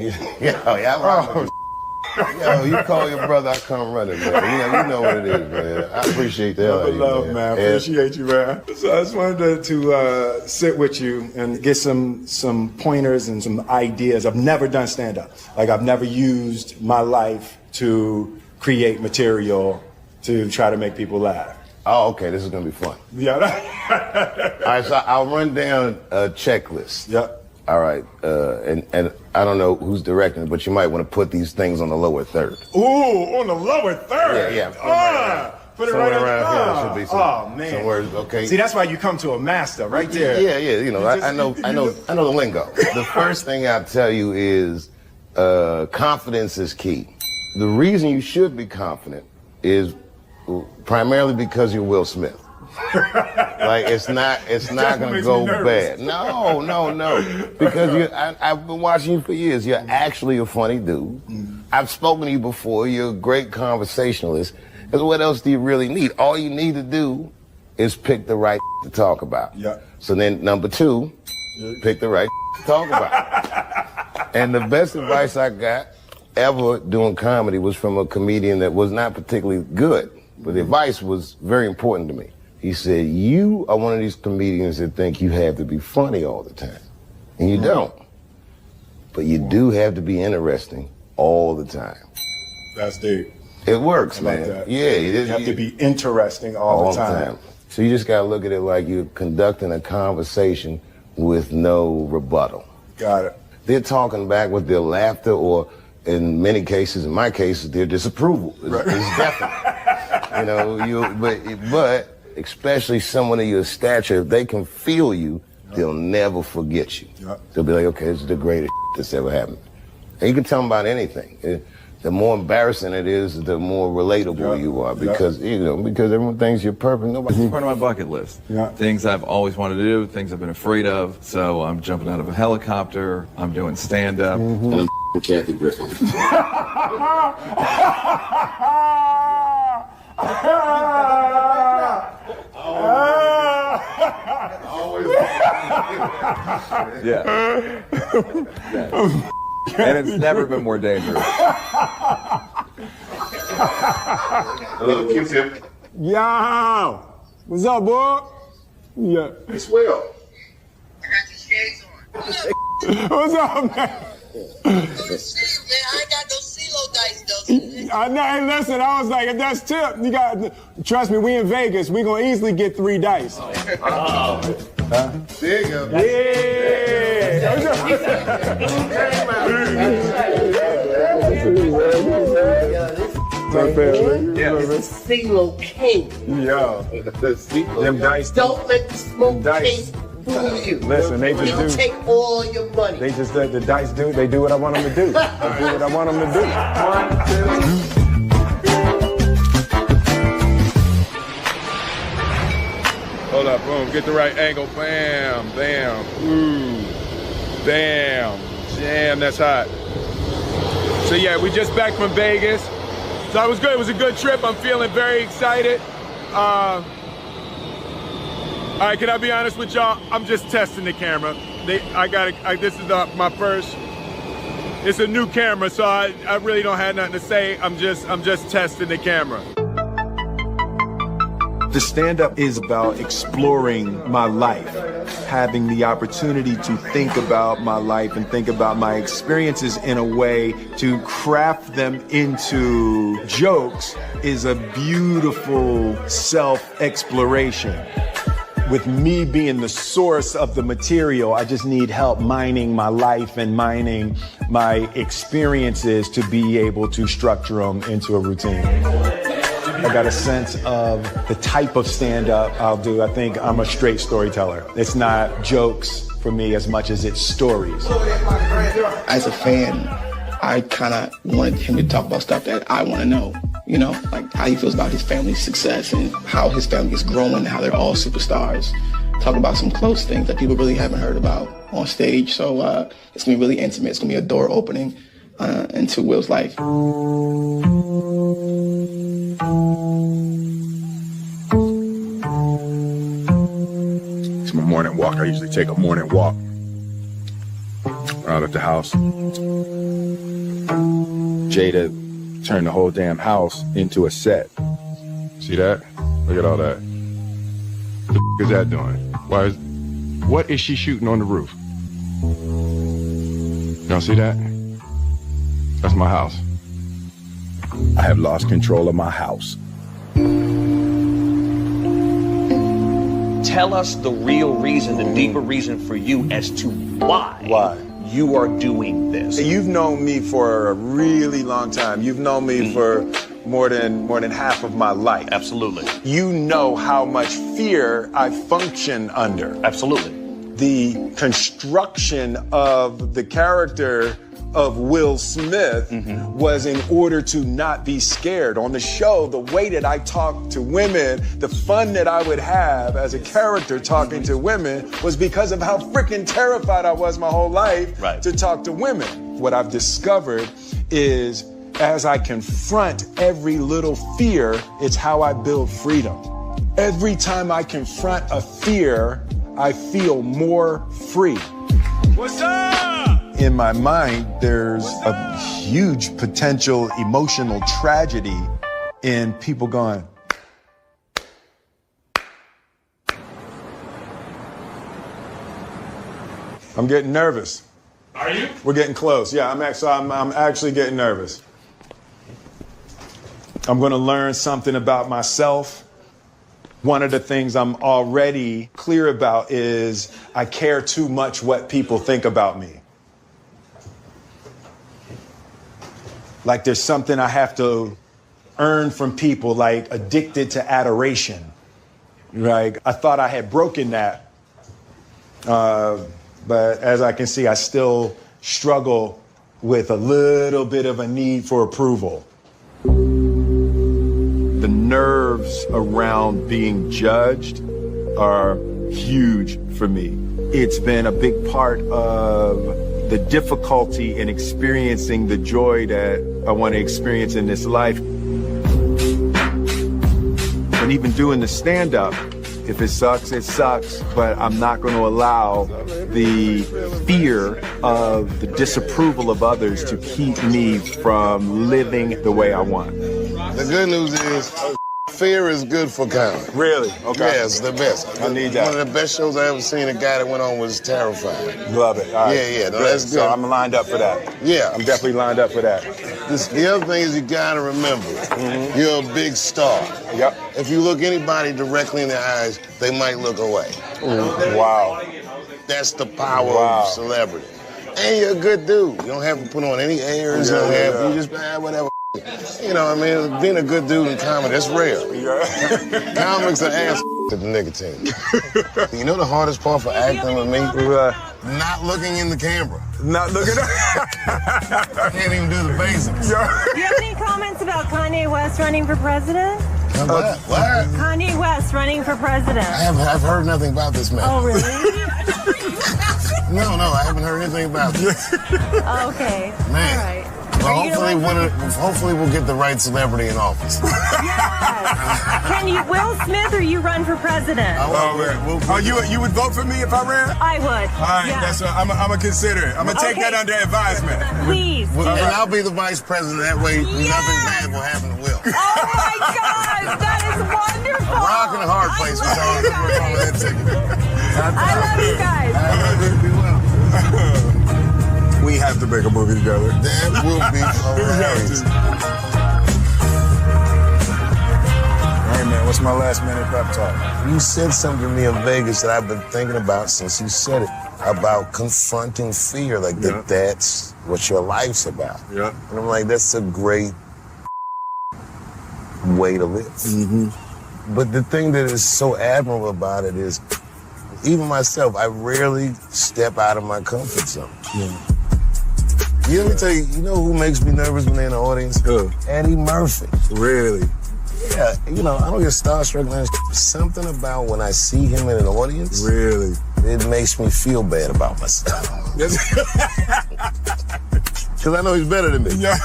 Yo, you call your brother, I come running, man. You know what it is, man. I appreciate the hell out of you, Love, man. Appreciate you, man. So I just wanted to sit with you and get some pointers and some ideas. I've never done stand-up. Like, I've never used my life to create material to try to make people laugh. Oh, okay, this is gonna be fun. Yeah. All right, so I'll run down a checklist. Yep. All right, and I don't know who's directing it, but you might want to put these things on the lower third. Ooh, on the lower third. Yeah. Put it right around here. on. Should be some, some words. Okay. See, that's why you come to a master, right there. Yeah. You know, I know the lingo. The first thing I'll tell you is confidence is key. The reason you should be confident is primarily because you're Will Smith. Like it's not gonna go bad. No. Because I've been watching you for years. You're actually a funny dude. I've spoken to you before. You're a great conversationalist. Because what else do you really need? All you need to do is pick the right to talk about. Yeah. So then number 2, pick the right to talk about. And the best advice I got ever doing comedy was from a comedian that was not particularly good, but the advice was very important to me. He said, you are one of these comedians that think you have to be funny all the time. And you don't. But you do have to be interesting all the time. That's deep. It works, I like man. that. Yeah. You have to be interesting all the time. So you just gotta look at it like you're conducting a conversation with no rebuttal. Got it. They're talking back with their laughter, or in many cases, in my case, their disapproval. It's definite. You know, but especially someone of your stature, if they can feel you, they'll never forget you. They'll be like, okay, this is the greatest that's ever happened. And you can tell them about anything. The more embarrassing it is, the more relatable you are, because because everyone thinks you're perfect. It's part of my bucket list. Things I've always wanted to do, things I've been afraid of. So I'm jumping out of a helicopter. I'm doing stand-up. And I'm Kathy Griffin. Yeah. And it's never been more dangerous. Hello, Q-Tip. Yo! What's up, boy? Yeah. It's Will. I got your shades on. What's up, man? I ain't got no CeeLo dice, though. I know, hey, listen, I was like, if that's tip, you got, trust me, we in Vegas, we gonna easily get 3 dice. There you go. Yeah! right there. It's a CeeLo king. Yo, them dice. Don't let the smoke Dice. case fool you. Listen, they just They'll do. take all your money. They just let the dice do. They do what I want them to do. They do what I want them to do. Hold up, boom, get the right angle, bam, bam, ooh, bam, damn, that's hot. So yeah, we just back from Vegas. So it was good, it was a good trip, I'm feeling very excited. All right, can I be honest with y'all? I'm just testing the camera. This is my first, it's a new camera, so I really don't have nothing to say. I'm just testing the camera. The stand-up is about exploring my life, having the opportunity to think about my life and think about my experiences in a way to craft them into jokes is a beautiful self-exploration. With me being the source of the material, I just need help mining my life and mining my experiences to be able to structure them into a routine. I got a sense of the type of stand-up I'll do. I think I'm a straight storyteller. It's not jokes for me as much as it's stories. As a fan, I kind of wanted him to talk about stuff that I want to know. You know, like how he feels about his family's success and how his family is growing and how they're all superstars. Talk about some close things that people really haven't heard about on stage. So it's going to be really intimate. It's going to be a door opening into Will's life. It's my morning walk. I usually take a morning walk out at the house. Jada turned the whole damn house into a set. See that? Look at all that. What the f is that doing? What is she shooting on the roof? Y'all see that? That's my house. I have lost control of my house. Tell us the real reason, the deeper reason for you as to why you are doing this. You've known me for a really long time. You've known me for more than half of my life. Absolutely. You know how much fear I function under. Absolutely. The construction of the character of Will Smith was in order to not be scared. On the show, the way that I talked to women, the fun that I would have as a character talking to women was because of how freaking terrified I was my whole life to talk to women. What I've discovered is as I confront every little fear, it's how I build freedom. Every time I confront a fear, I feel more free. What's up? In my mind, there's a huge potential emotional tragedy in people going, I'm getting nervous. Are you? We're getting close. Yeah, I'm actually getting nervous. I'm going to learn something about myself. One of the things I'm already clear about is I care too much what people think about me. Like there's something I have to earn from people, like addicted to adoration. Right? I thought I had broken that. But as I can see, I still struggle with a little bit of a need for approval. The nerves around being judged are huge for me. It's been a big part of the difficulty in experiencing the joy that I want to experience in this life. And even doing the stand-up, if it sucks, it sucks, but I'm not going to allow the fear of the disapproval of others to keep me from living the way I want. The good news is fear is good for comedy. Really? Okay. Yeah, it's the best. I need that. One of the best shows I ever seen, a guy that went on was terrified. Love it. All right. Yeah, no, that's good. So I'm lined up for that. Yeah. I'm definitely lined up for that. The other thing is you gotta remember, you're a big star. Yep. If you look anybody directly in the eyes, they might look away. Wow. That's the power of celebrity. And you're a good dude. You don't have to put on any airs. You just, whatever. You know, I mean, being a good dude in comedy, that's rare. Yeah. Comics are ass to the nicotine. You know the hardest part for acting with me? Not looking in the camera. Not looking I can't even do the basics. Do you have any comments about Kanye West running for president? What? Kanye West running for president. I've heard nothing about this man. Oh, really? No, I haven't heard anything about this. Okay. Man. All right. Well, hopefully we'll get the right celebrity in office. Yes. Can you, Will Smith, or you run for president? You would vote for me if I ran? I would. All right, yes. I'm gonna consider it. I'm gonna take that under advisement. Please. And I'll be the vice president. That way, nothing bad will happen to Will. Oh my God, that is wonderful. A rock and a hard place. I love you guys. I love you. Be well. We have to make a movie together. That will be hilarious. Hey man, what's my last minute pep talk? You said something to me in Vegas that I've been thinking about since you said it, about confronting fear, like that's what your life's about. Yeah. And I'm like, that's a great way to live. Mm-hmm. But the thing that is so admirable about it is, even myself, I rarely step out of my comfort zone. Yeah. Let me tell you, you know who makes me nervous when they're in the audience? Who? Eddie Murphy. Really? Yeah, I don't get starstruck, man. Something about when I see him in an audience. Really? It makes me feel bad about myself. Because I know he's better than me. Yeah.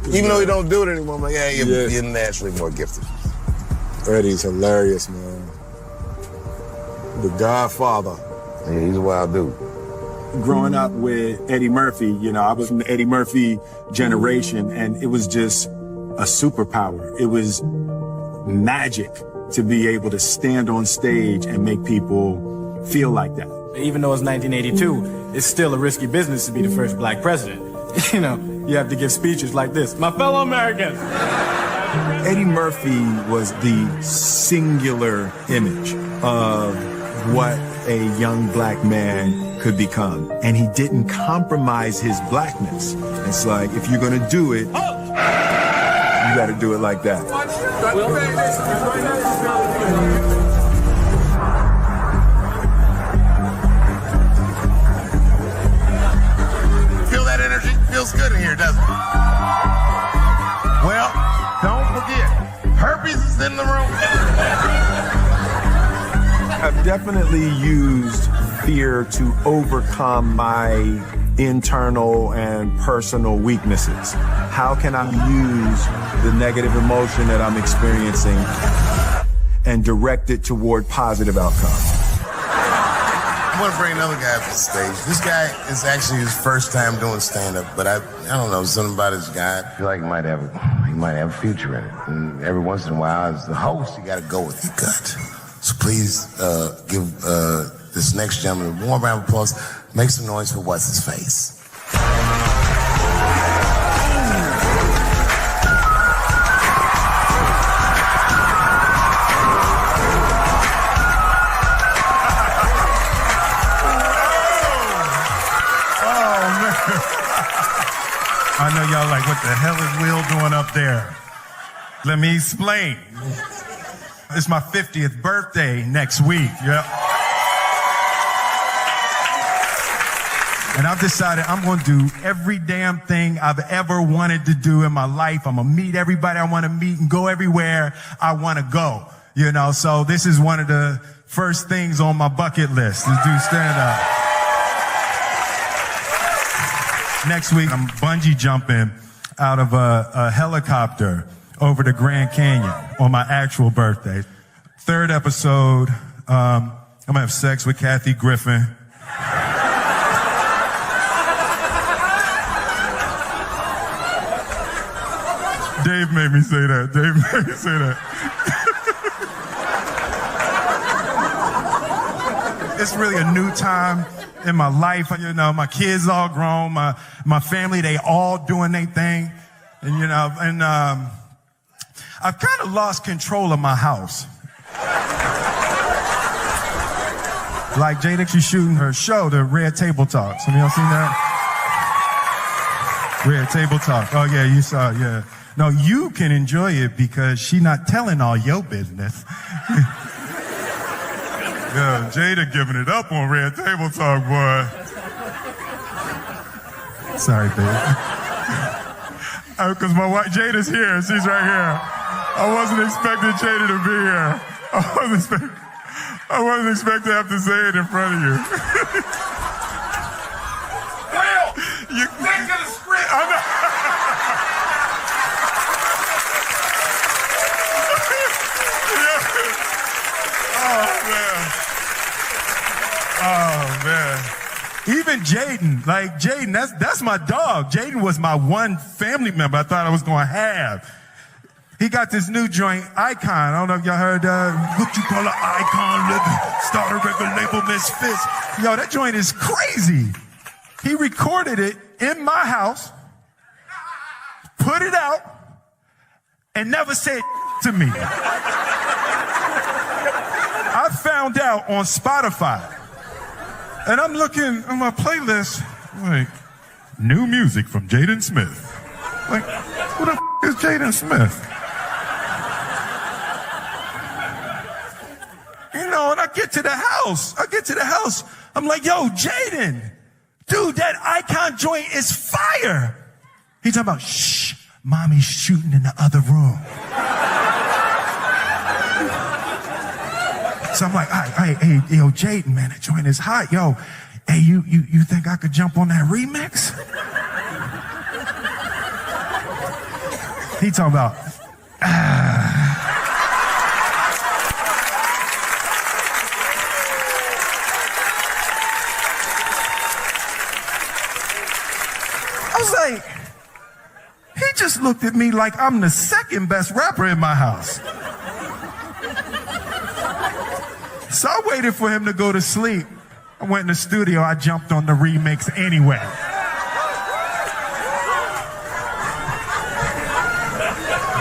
Even though he don't do it anymore, I'm like, you're naturally more gifted. Eddie's hilarious, man. The Godfather. Yeah, he's a wild dude. Growing up with Eddie Murphy, I was from the Eddie Murphy generation, and it was just a superpower. It was magic to be able to stand on stage and make people feel like that. Even though it's 1982, it's still a risky business to be the first black president. You have to give speeches like this. My fellow Americans. Eddie Murphy was the singular image of what a young black man could become. And he didn't compromise his blackness. It's like, if you're gonna do it, you gotta do it like that. Feel that energy? Feels good in here, doesn't it? Well, don't forget, herpes is in the room. I've definitely used fear to overcome my internal and personal weaknesses. How can I use the negative emotion that I'm experiencing and direct it toward positive outcomes? I want to bring another guy up to the stage. This guy is actually his first time doing stand-up, but I don't know, something about his guy. I feel like he might have a future in it. And every once in a while, as the host, you got to go with your gut. So please give this next gentleman a warm round of applause. Make some noise for What's His Face. I know y'all like, what the hell is Will doing up there? Let me explain. It's my 50th birthday next week. Yep. And I've decided I'm going to do every damn thing I've ever wanted to do in my life. I'm going to meet everybody I want to meet and go everywhere I want to go. So this is one of the first things on my bucket list, is do stand-up. Next week, I'm bungee jumping out of a helicopter over the Grand Canyon on my actual birthday. Third episode, I'm gonna have sex with Kathy Griffin. Dave made me say that. It's really a new time in my life. My kids all grown, my family, they all doing their thing. And I've kind of lost control of my house. Like Jada, she's shooting her show, the Red Table Talk. Some of y'all seen that? Red Table Talk. Oh yeah, you saw it, yeah. No, you can enjoy it because she not telling all your business. Yeah, Jada giving it up on Red Table Talk, boy. Sorry, baby. Because my wife, Jada's here. She's right here. I wasn't expecting Jada to be here. I wasn't expecting to have to say it in front of you. You stick to the script. I'm not. Oh man. Even Jaden, like Jaden, that's my dog. Jaden was my one family member I thought I was gonna have. He got this new joint, Icon. I don't know if y'all heard what you call an Icon living. Start a record label, Misfits. Yo, that joint is crazy. He recorded it in my house, put it out, and never said to me. I found out on Spotify. And I'm looking on my playlist, like, new music from Jaden Smith. Like, who the is Jaden Smith? You know, and I get to the house. I'm like, yo, Jaden, dude, that Icon joint is fire. He's talking about, shh, mommy's shooting in the other room. So I'm like, hey, yo, Jaden, man, that joint is hot. Yo, hey, you think I could jump on that remix? He talking about, I was like, he just looked at me like I'm the second best rapper in my house. So I waited for him to go to sleep. I went in the studio, I jumped on the remix anyway.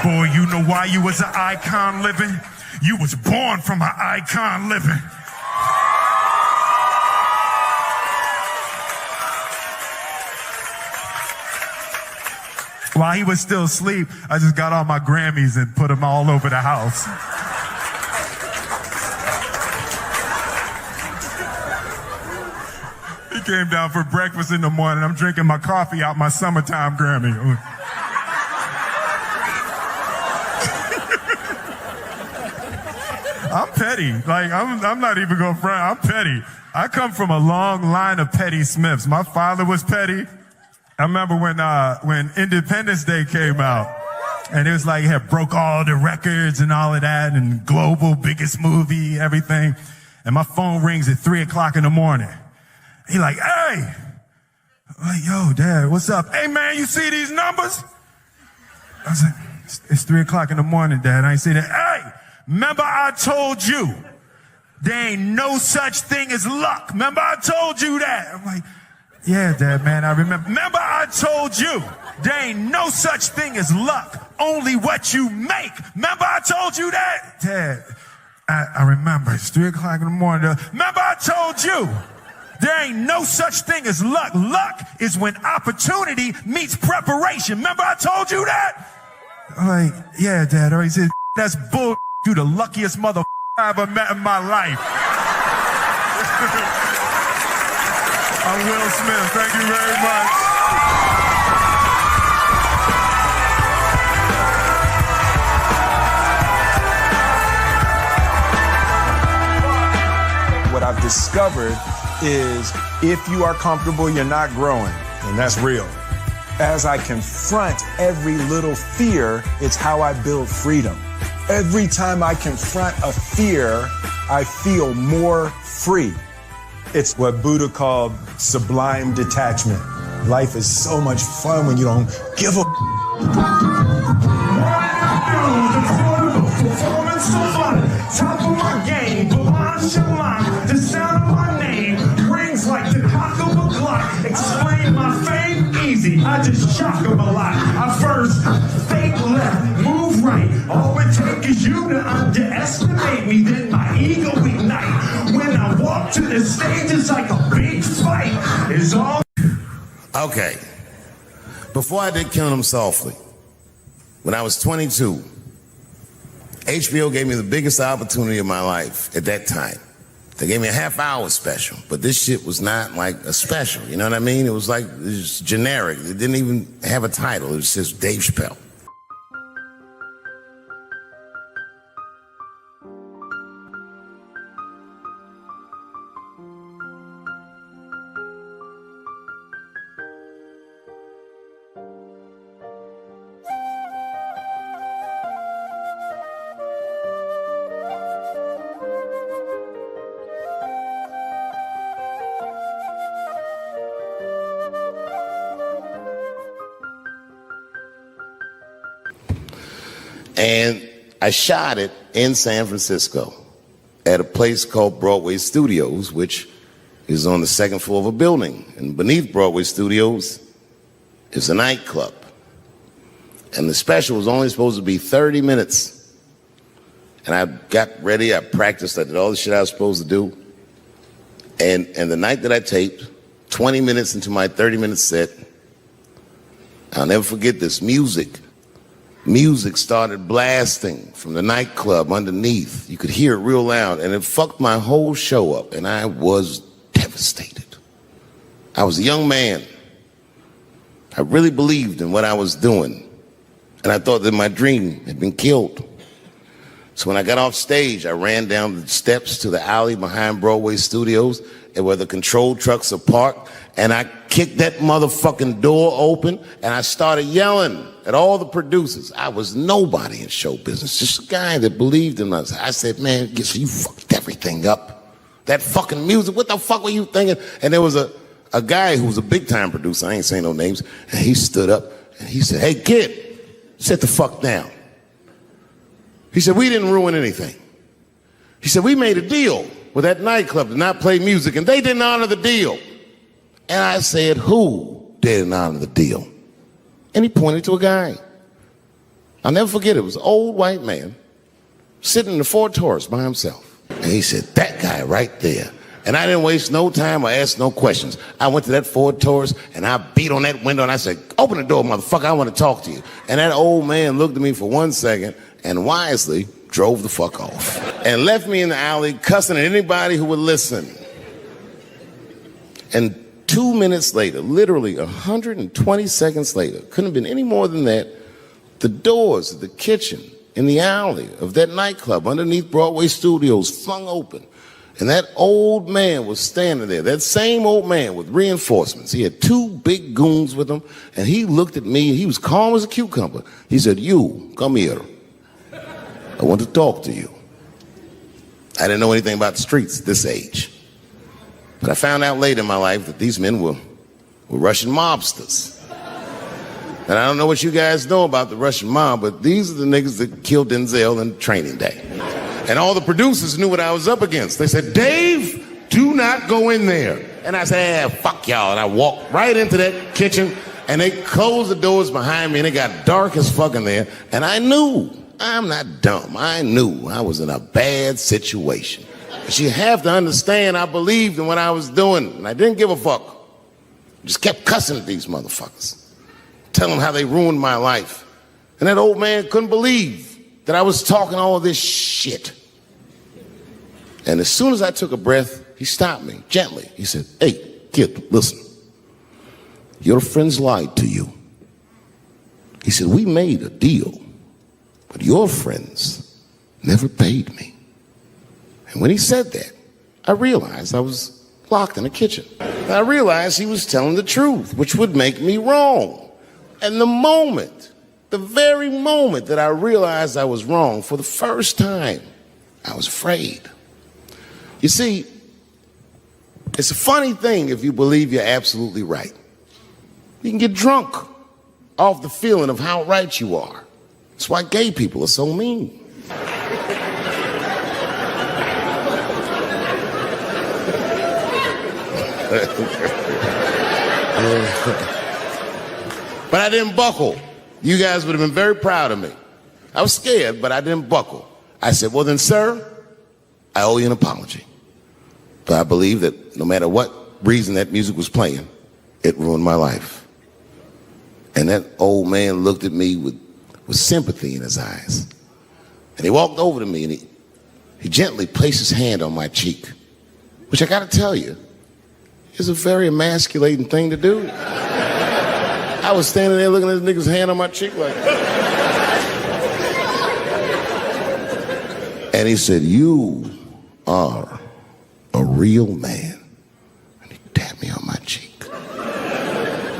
Boy, you know why you was an icon living? You was born from an icon living. While he was still asleep, I just got all my Grammys and put them all over the house. He came down for breakfast in the morning. I'm drinking my coffee out my summertime Grammy. I'm petty. Like, I'm not even going to front. I'm petty. I come from a long line of petty Smiths. My father was petty. I remember when Independence Day came out, and it was like, it broke all the records and all of that, and global, biggest movie, everything. And my phone rings at 3 o'clock in the morning. He like, hey. I'm like, yo, Dad, what's up? Hey, man, you see these numbers? I was like, it's 3 o'clock in the morning, Dad. I ain't see that. Hey, remember I told you there ain't no such thing as luck. Remember I told you that? I'm like, yeah, Dad, man, I remember. Remember I told you there ain't no such thing as luck, only what you make. Remember I told you that? Dad, I remember. It's 3 o'clock in the morning. Remember I told you there ain't no such thing as luck. Luck is when opportunity meets preparation. Remember I told you that? I'm like, yeah, Dad. Or he said, that's bull. You the luckiest mother I ever met in my life. I'm Will Smith. Thank you very much. What I've discovered is if you are comfortable, you're not growing, and that's real. As I confront every little fear, it's how I build freedom. Every time I confront a fear, I feel more free. It's what Buddha called sublime detachment. Life is so much fun when you don't give a performance so fun, top of my game, the sound of my name rings like the cock of a clock. Explain my fame easy, I just shock them a lot. I first fake left, move right. All it takes is you to underestimate me, then my ego ignite. When I walk to the stage, it's like a big fight. It's all. Okay. Before I did Killing Them Softly, When I was 22, HBO gave me the biggest opportunity of my life at that time. They gave me a half-hour special, but this shit was not like a special, you know what I mean? It was like, it was generic. It didn't even have a title. It was just Dave Chappelle. And I shot it in San Francisco at a place called Broadway Studios, which is on the second floor of a building. And beneath Broadway Studios is a nightclub. And the special was only supposed to be 30 minutes. And I got ready, I practiced, I did all the shit I was supposed to do. And the night that I taped, 20 minutes into my 30-minute set, I'll never forget this, Music started blasting from the nightclub underneath. You could hear it real loud, and it fucked my whole show up, and I was devastated. I was a young man. I really believed in what I was doing, and I thought that my dream had been killed. So when I got off stage, I ran down the steps to the alley behind Broadway Studios, and where the control trucks are parked, and I kicked that motherfucking door open, and I started yelling at all the producers. I was nobody in show business, just a guy that believed in us. I said, man, you fucked everything up. That fucking music, what the fuck were you thinking? And there was a guy who was a big-time producer, I ain't saying no names, and he stood up, and he said, hey, kid, sit the fuck down. He said, we didn't ruin anything. He said, we made a deal with that nightclub to not play music, and they didn't honor the deal. And I said, who didn't honor the deal? And he pointed to a guy. I'll never forget it. It was an old white man sitting in the Ford Taurus by himself. And he said, that guy right there. And I didn't waste no time or ask no questions. I went to that Ford Taurus and I beat on that window and I said, open the door, motherfucker, I want to talk to you. And that old man looked at me for 1 second and wisely drove the fuck off and left me in the alley cussing at anybody who would listen. And 2 minutes later, literally 120 seconds later, couldn't have been any more than that, the doors of the kitchen in the alley of that nightclub underneath Broadway Studios flung open. And that old man was standing there, that same old man with reinforcements. He had 2 big goons with him, and he looked at me, he was calm as a cucumber. He said, you, come here. I want to talk to you. I didn't know anything about the streets at this age. But I found out later in my life that these men were Russian mobsters. And I don't know what you guys know about the Russian mob, but these are the niggas that killed Denzel in Training Day. And all the producers knew what I was up against. They said, Dave, do not go in there. And I said, fuck y'all. And I walked right into that kitchen, and they closed the doors behind me, and it got dark as fuck in there. And I knew, I'm not dumb, I knew I was in a bad situation. But you have to understand, I believed in what I was doing, and I didn't give a fuck. I just kept cussing at these motherfuckers, telling them how they ruined my life. And that old man couldn't believe that I was talking all this shit. And as soon as I took a breath, he stopped me gently. He said, hey, kid, listen. Your friends lied to you. He said, we made a deal, but your friends never paid me. And when he said that, I realized I was locked in a kitchen. And I realized he was telling the truth, which would make me wrong. And the very moment that I realized I was wrong, for the first time, I was afraid. You see, it's a funny thing if you believe you're absolutely right. You can get drunk off the feeling of how right you are. That's why gay people are so mean. But I didn't buckle. You guys would have been very proud of me. I was scared, but I didn't buckle. I said, well then, sir, I owe you an apology. But I believe that no matter what reason that music was playing, it ruined my life. And that old man looked at me with with sympathy in his eyes. And he walked over to me and he gently placed his hand on my cheek, which I gotta tell you, is a very emasculating thing to do. I was standing there looking at this nigga's hand on my cheek like, and he said, "You are a real man." And he tapped me on my cheek,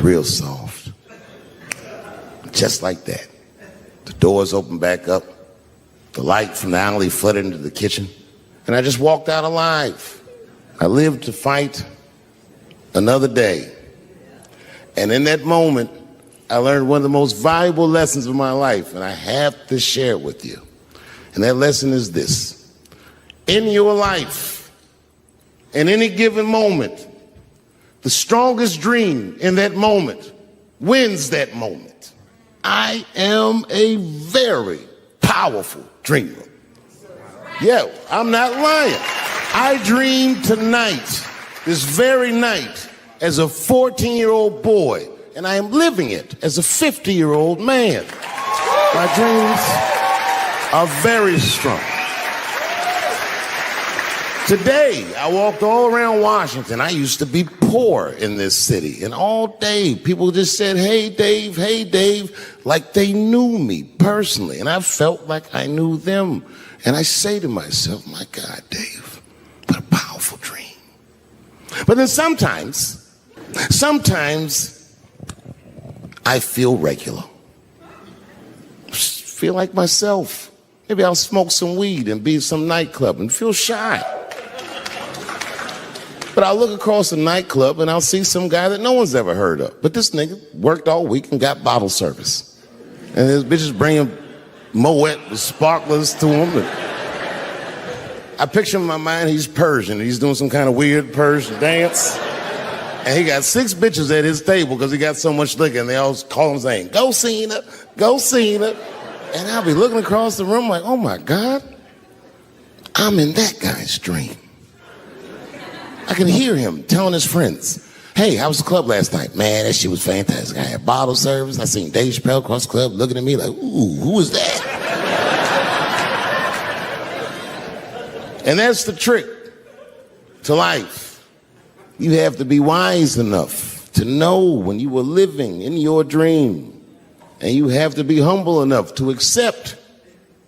real soft, just like that. The doors opened back up. The light from the alley flooded into the kitchen, and I just walked out alive. I lived to fight another day. And in that moment, I learned one of the most valuable lessons of my life, and I have to share it with you. And that lesson is this. In your life, in any given moment, the strongest dream in that moment wins that moment. I am a very powerful dreamer. Yeah, I'm not lying. I dreamed tonight, this very night, as a 14-year-old boy, and I am living it as a 50-year-old man. My dreams are very strong. Today, I walked all around Washington. I used to be poor in this city, and all day people just said, hey, Dave, like they knew me personally, and I felt like I knew them. And I say to myself, my God, Dave, what a powerful dream. But then sometimes I feel regular. Feel like myself. Maybe I'll smoke some weed and be at some nightclub and feel shy. But I'll look across the nightclub and I'll see some guy that no one's ever heard of. But this nigga worked all week and got bottle service. And his bitches bringing Moet with sparklers to him. And I picture in my mind he's Persian. He's doing some kind of weird Persian dance. And he got 6 bitches at his table because he got so much liquor, and they all call him saying, "Go Cena, go Cena." And I'll be looking across the room like, oh my God, I'm in that guy's dream. I can hear him telling his friends, "Hey, how was the club last night?" "Man, that shit was fantastic. I had bottle service. I seen Dave Chappelle across the club looking at me like, ooh, who is that?" And that's the trick to life. You have to be wise enough to know when you were living in your dream. And you have to be humble enough to accept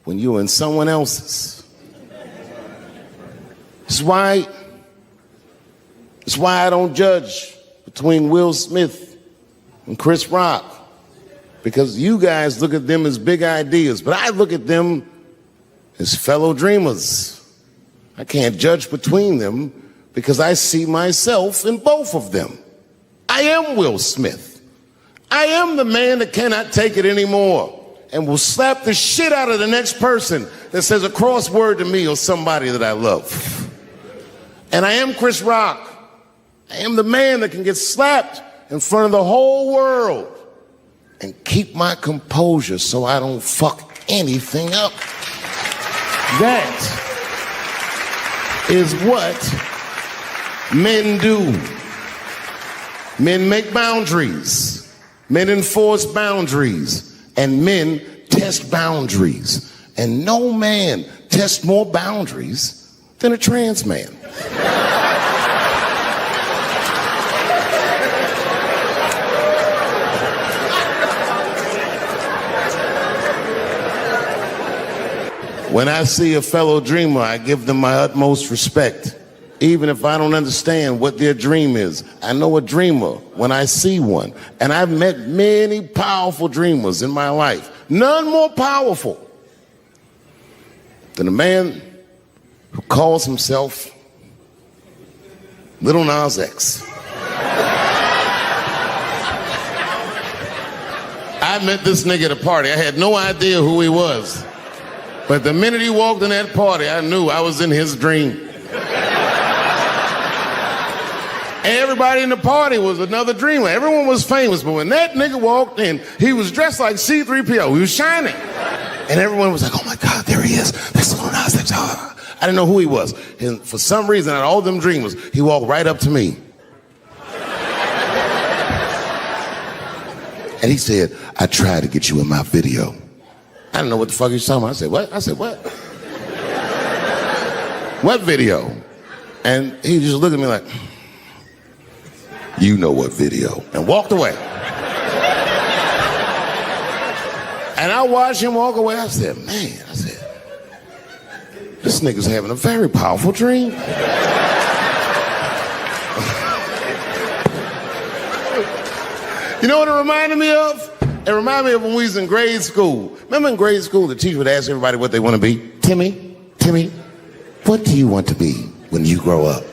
when you're in someone else's. It's why I don't judge between Will Smith and Chris Rock. Because you guys look at them as big ideas, but I look at them as fellow dreamers. I can't judge between them because I see myself in both of them. I am Will Smith. I am the man that cannot take it anymore and will slap the shit out of the next person that says a cross word to me or somebody that I love. And I am Chris Rock. I am the man that can get slapped in front of the whole world and keep my composure so I don't fuck anything up. That is what men do. Men make boundaries. Men enforce boundaries. And men test boundaries. And no man tests more boundaries than a trans man. When I see a fellow dreamer, I give them my utmost respect. Even if I don't understand what their dream is. I know a dreamer when I see one. And I've met many powerful dreamers in my life. None more powerful than a man who calls himself Little Nas X. I met this nigga at a party. I had no idea who he was. But the minute he walked in that party, I knew I was in his dream. Everybody in the party was another dreamer. Everyone was famous, but when that nigga walked in, he was dressed like C-3PO. He was shining. And everyone was like, oh my God, there he is. That's Lil Nas X. I didn't know who he was. And for some reason, out of all them dreamers, he walked right up to me. And he said, I tried to get you in my video. I didn't know what the fuck he was talking about. I said, what? I said, what? What video? And he just looked at me like, you know what video, and walked away. And I watched him walk away. I said, man, this nigga's having a very powerful dream. You know what it reminded me of? It reminded me of when we was in grade school. Remember in grade school, the teacher would ask everybody what they want to be? Timmy, what do you want to be when you grow up?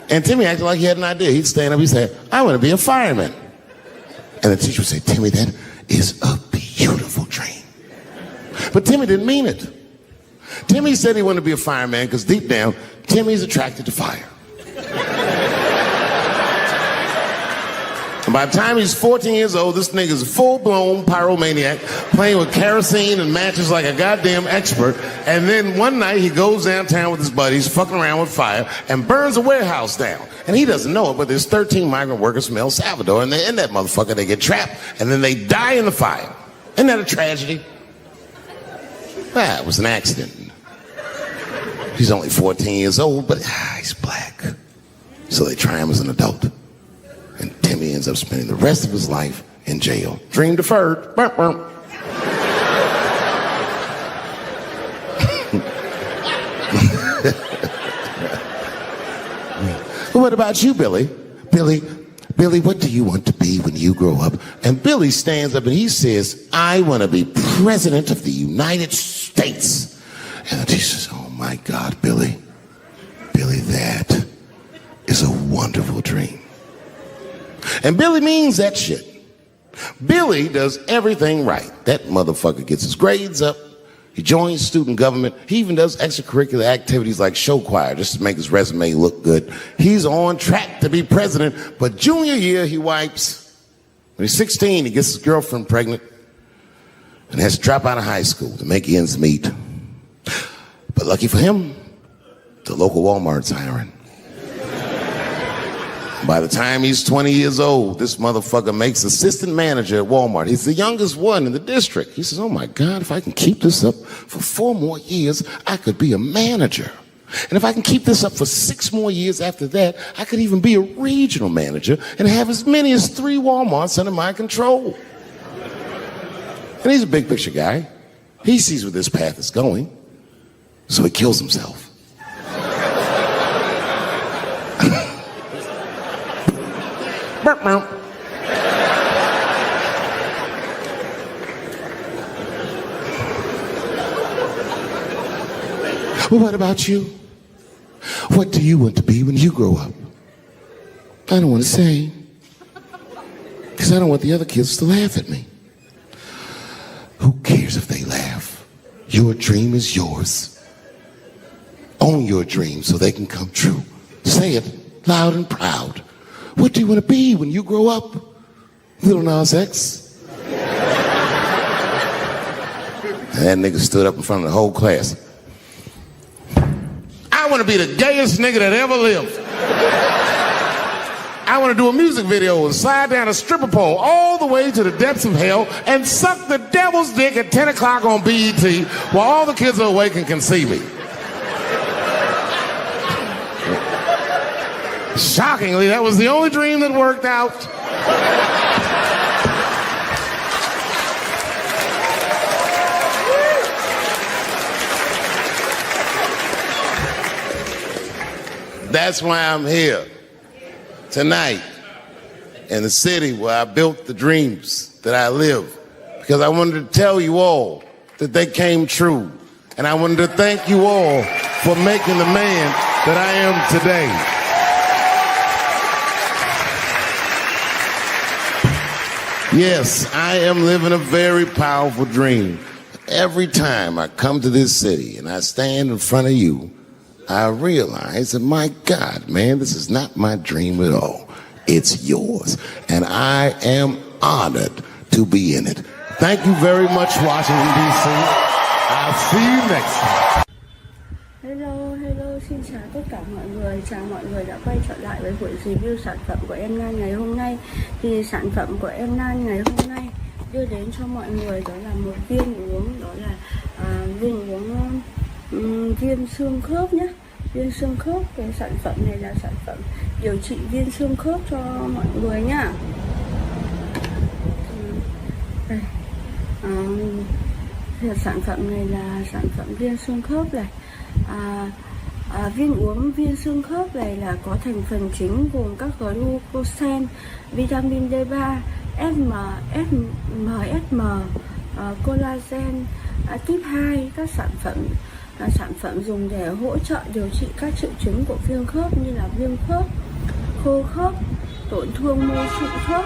And Timmy acted like he had an idea. He'd stand up, he'd say, I want to be a fireman. And the teacher would say, Timmy, that is a beautiful dream. But Timmy didn't mean it. Timmy said he wanted to be a fireman because deep down, Timmy's attracted to fire. And by the time he's 14 years old, this nigga's a full-blown pyromaniac, playing with kerosene and matches like a goddamn expert. And then one night he goes downtown with his buddies, fucking around with fire, and burns a warehouse down. And he doesn't know it, but there's 13 migrant workers from El Salvador, and they're in that motherfucker. They get trapped, and then they die in the fire. Isn't that a tragedy? Well, it was an accident. He's only 14 years old, but he's black. So they try him as an adult. And Timmy ends up spending the rest of his life in jail. Dream deferred. Burp, burp. What about you, Billy? Billy, what do you want to be when you grow up? And Billy stands up and he says, I want to be president of the United States. And the teacher says, oh my God, Billy, that is a wonderful dream. And Billy means that shit. Billy does everything right. That motherfucker gets his grades up. He joins student government. He even does extracurricular activities like show choir just to make his resume look good. He's on track to be president, but junior year he wipes. When he's 16, he gets his girlfriend pregnant and has to drop out of high school to make ends meet. But lucky for him, the local Walmart's hiring. By the time he's 20 years old, this motherfucker makes assistant manager at Walmart. He's the youngest one in the district. He says, oh my God, if I can keep this up for 4 more years, I could be a manager. And if I can keep this up for 6 more years after that, I could even be a regional manager and have as many as 3 Walmarts under my control. And he's a big picture guy. He sees where this path is going, so he kills himself. Burp, burp. Well, what about you? What do you want to be when you grow up? I don't want to say, because I don't want the other kids to laugh at me. Who cares if they laugh? Your dream is yours. Own your dream so they can come true. Say it loud and proud. What do you want to be when you grow up? Little Nas X. And that nigga stood up in front of the whole class. I want to be the gayest nigga that ever lived. I want to do a music video and slide down a stripper pole all the way to the depths of hell and suck the devil's dick at 10 o'clock on BET while all the kids are awake and can see me. Shockingly, that was the only dream that worked out. That's why I'm here tonight in the city where I built the dreams that I live. Because I wanted to tell you all that they came true. And I wanted to thank you all for making the man that I am today. Yes, I am living a very powerful dream. Every time I come to this city and I stand in front of you, I realize that, my God, man, this is not my dream at all. It's yours. And I am honored to be in it. Thank you very much, Washington, D.C. I'll see you next time. Hello, xin chào tất cả mọi người. Chào mọi người đã quay trở lại với buổi review sản phẩm của em Nan ngày hôm nay. Thì sản phẩm của em Nan ngày hôm nay đưa đến cho mọi người, đó là một viên uống, đó là viên uống viêm xương khớp nhé. Viêm xương khớp, cái sản phẩm này là sản phẩm điều trị viêm xương khớp cho mọi người nhá. Đây. Sản phẩm này là sản phẩm viên xương khớp này. Viên uống viên xương khớp này là có thành phần chính gồm các glucosen, vitamin D3, MSM, collagen type 2. Các sản phẩm là sản phẩm dùng để hỗ trợ điều trị các triệu chứng của viêm khớp như là viêm khớp, khô khớp, tổn thương mô sụn khớp.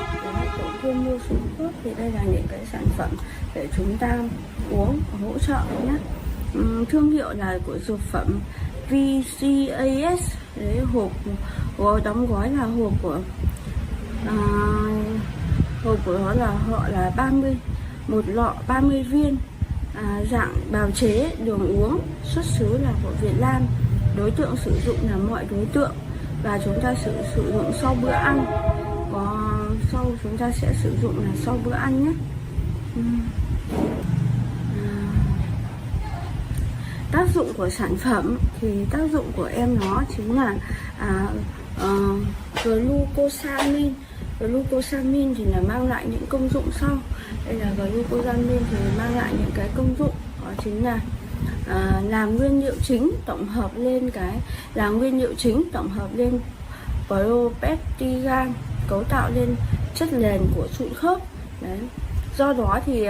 Tổn thương mô sụn khớp thì đây là những cái sản phẩm để chúng ta uống hỗ trợ nhé. Thương hiệu là của dược phẩm VCAS. Đấy, hộp đóng gói là hộp của nó là họ là 30, một lọ 30 viên, dạng bào chế, đường uống, xuất xứ là của Việt Nam. Đối tượng sử dụng là mọi đối tượng và chúng ta sử dụng sau bữa ăn. Sau chúng ta sẽ sử dụng là sau bữa ăn nhé. Tác dụng của sản phẩm thì tác dụng của em nó chính là glucosamine. Glucosamine thì là mang lại những công dụng sau. Đây là glucosamine thì mang lại những cái công dụng, đó chính là làm nguyên liệu chính tổng hợp lên propestigan, cấu tạo lên chất nền của sụn khớp. Đấy. Do đó thì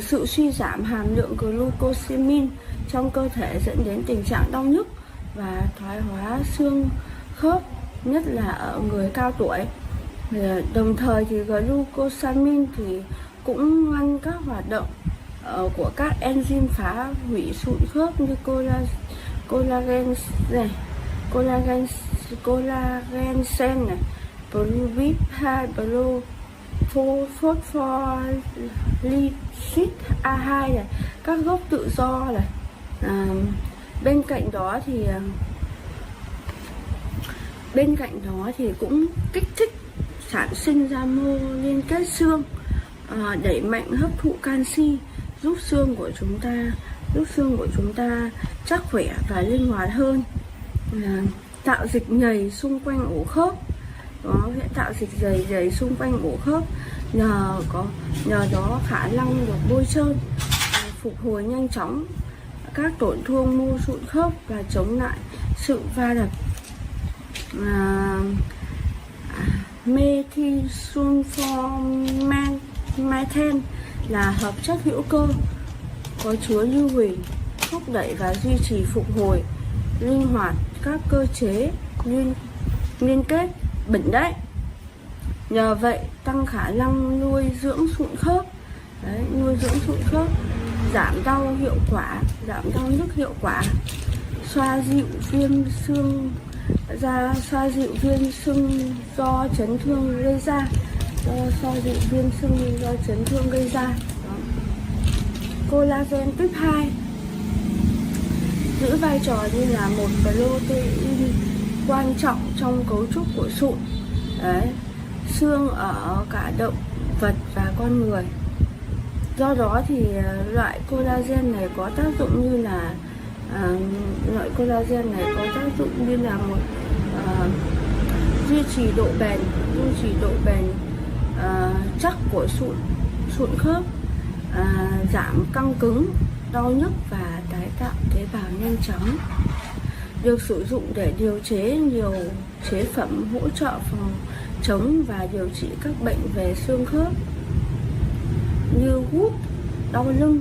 sự suy giảm hàm lượng glucosamine trong cơ thể dẫn đến tình trạng đau nhức và thoái hóa xương khớp, nhất là ở người cao tuổi. Đồng thời thì glucosamine thì cũng ngăn các hoạt động của các enzyme phá hủy sụn khớp như collagen này, collagen sen này, pyruvate hai, phospholipid A2 này, các gốc tự do này. Bên cạnh đó thì cũng kích thích sản sinh ra mô liên kết xương, đẩy mạnh hấp thụ canxi, giúp xương của chúng ta chắc khỏe và linh hoạt hơn. Tạo dịch nhầy xung quanh ổ khớp, nó sẽ tạo dịch dày xung quanh ổ khớp, nhờ đó khả năng được bôi trơn, phục hồi nhanh chóng các tổn thương mô sụn khớp và chống lại sự va đập. Methylsulfonmethen là hợp chất hữu cơ có chứa lưu huỳnh, thúc đẩy và duy trì phục hồi linh hoạt các cơ chế liên kết bẩn đấy. Nhờ vậy tăng khả năng nuôi dưỡng sụn khớp. Đấy, nuôi dưỡng sụn khớp, giảm đau nhức hiệu quả, xoa dịu viêm xương do chấn thương gây ra. Collagen type 2 giữ vai trò như là một protein quan trọng trong cấu trúc của sụn. Đấy, xương ở cả động vật và con người. Do đó thì loại collagen này có tác dụng như là một duy trì độ bền chắc của sụn khớp, giảm căng cứng, đau nhức và tái tạo tế bào nhanh chóng. Được sử dụng để điều chế nhiều chế phẩm hỗ trợ phòng chống và điều trị các bệnh về xương khớp như gút, đau lưng,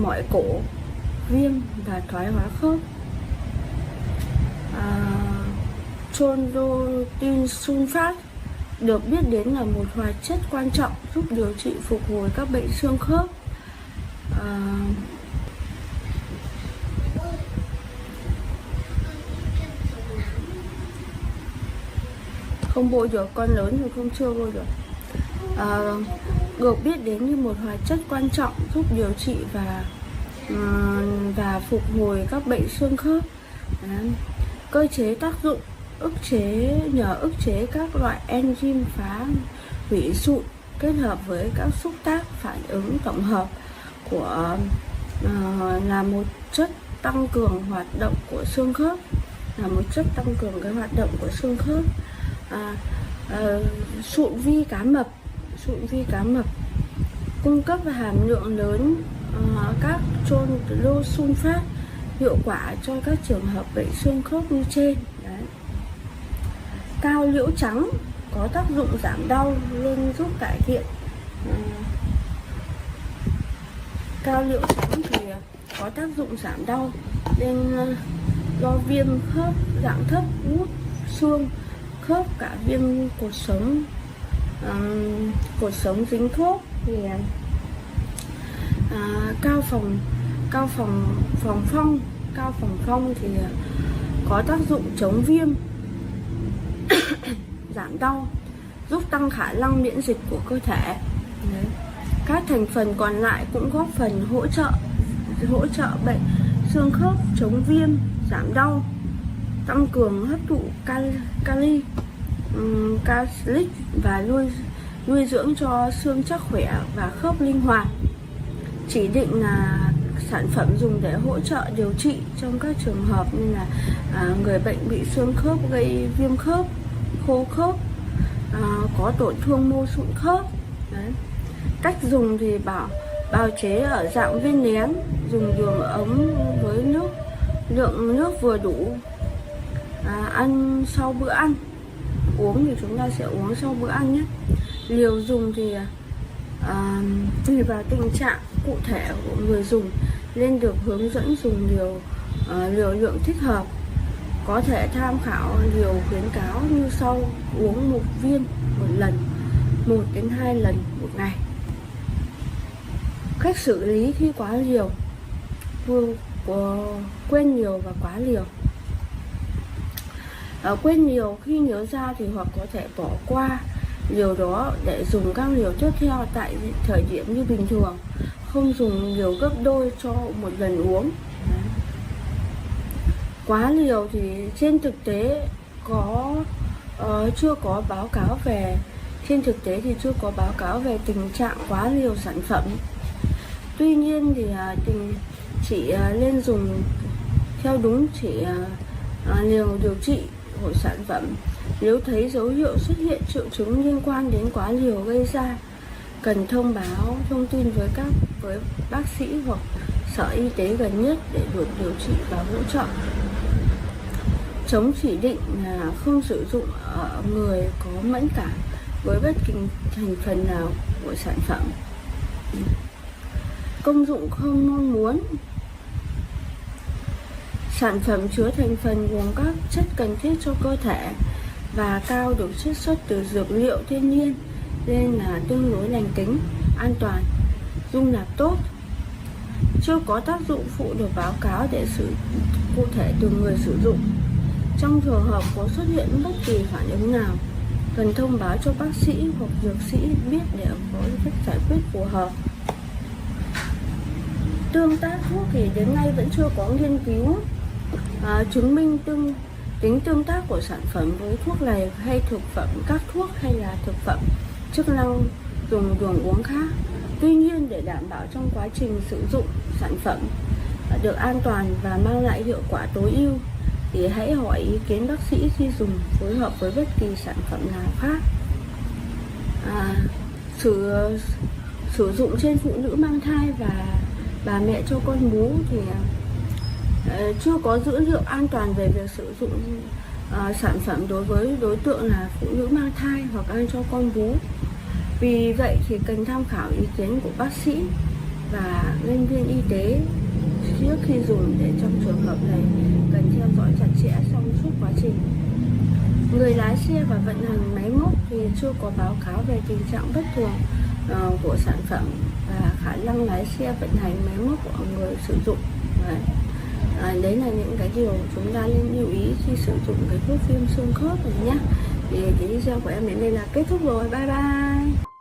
mỏi cổ, viêm và thoái hóa khớp. Chondroitin sulfat được biết đến là một hoạt chất quan trọng giúp điều trị phục hồi các bệnh xương khớp. Không bôi được, con lớn thì không chưa bôi được. Được biết đến như một hoạt chất quan trọng giúp điều trị và phục hồi các bệnh xương khớp. Cơ chế tác dụng ức chế các loại enzyme phá hủy sụn kết hợp với các xúc tác phản ứng tổng hợp của là một chất tăng cường hoạt động của xương khớp, xương khớp. Sụn vi cá mập cung cấp hàm lượng lớn các chôn sunfat hiệu quả cho các trường hợp bệnh xương khớp như trên. Đấy. Cao liễu trắng có tác dụng giảm đau nên giúp cải thiện. Cao liễu trắng thì có tác dụng giảm đau nên do viêm khớp dạng thấp, gút xương khớp, cả viêm cột sống dính thuốc thì cao phòng phong thì có tác dụng chống viêm giảm đau, giúp tăng khả năng miễn dịch của cơ thể. Đấy. Các thành phần còn lại cũng góp phần hỗ trợ bệnh xương khớp, chống viêm, giảm đau, tăng cường hấp thụ kali, calcic và nuôi dưỡng cho xương chắc khỏe và khớp linh hoạt. Chỉ định là sản phẩm dùng để hỗ trợ điều trị trong các trường hợp như là người bệnh bị xương khớp gây viêm khớp, khô khớp, có tổn thương mô sụn khớp. Đấy. Cách dùng thì bào chế ở dạng viên nén, dùng đường ống với lượng nước vừa đủ, ăn sau bữa ăn. Uống thì chúng ta sẽ uống sau bữa ăn nhé. Liều dùng thì tùy vào tình trạng cụ thể của người dùng nên được hướng dẫn dùng liều lượng thích hợp. Có thể tham khảo liều khuyến cáo như sau: uống 1 viên một lần, 1 đến 2 lần một ngày. Cách xử lý khi quá liều, quên liều và quá liều. Quên liều khi nhớ ra thì hoặc có thể bỏ qua liều đó để dùng các liều tiếp theo tại thời điểm như bình thường, không dùng liều gấp đôi cho một lần uống. Quá liều thì trên thực tế chưa có báo cáo về tình trạng quá liều sản phẩm. Tuy nhiên thì chỉ nên dùng theo đúng liều điều trị của sản phẩm. Nếu thấy dấu hiệu xuất hiện triệu chứng liên quan đến quá liều gây ra, cần thông báo thông tin với bác sĩ hoặc sở y tế gần nhất để được điều trị và hỗ trợ. Chống chỉ định là không sử dụng ở người có mẫn cảm với bất kỳ thành phần nào của sản phẩm. Công dụng không mong muốn. Sản phẩm chứa thành phần gồm các chất cần thiết cho cơ thể và cao được chiết xuất từ dược liệu thiên nhiên nên là tương đối lành tính, an toàn, dung nạp tốt. Chưa có tác dụng phụ được báo cáo để cụ thể từ người sử dụng. Trong trường hợp có xuất hiện bất kỳ phản ứng nào, cần thông báo cho bác sĩ hoặc dược sĩ biết để có cách giải quyết phù hợp. Tương tác thuốc thì đến nay vẫn chưa có nghiên cứu chứng minh tính tương tác của sản phẩm với thuốc này hay thực phẩm, các thuốc hay là thực phẩm chức năng dùng đường uống khác. Tuy nhiên, để đảm bảo trong quá trình sử dụng sản phẩm được an toàn và mang lại hiệu quả tối ưu thì hãy hỏi ý kiến bác sĩ khi dùng, phối hợp với bất kỳ sản phẩm nào khác. Sử dụng trên phụ nữ mang thai và bà mẹ cho con bú thì chưa có dữ liệu an toàn về việc sử dụng sản phẩm đối với đối tượng là phụ nữ mang thai hoặc ăn cho con bú. Vì vậy thì cần tham khảo ý kiến của bác sĩ và nhân viên y tế trước khi dùng, để trong trường hợp này cần theo dõi chặt chẽ trong suốt quá trình. Người lái xe và vận hành máy móc thì chưa có báo cáo về tình trạng bất thường của sản phẩm và khả năng lái xe vận hành máy móc của người sử dụng. Đấy là những cái điều chúng ta nên lưu ý khi sử dụng cái thuốc viêm xương khớp này nhé. Thì cái video của em đến đây là kết thúc rồi. Bye bye.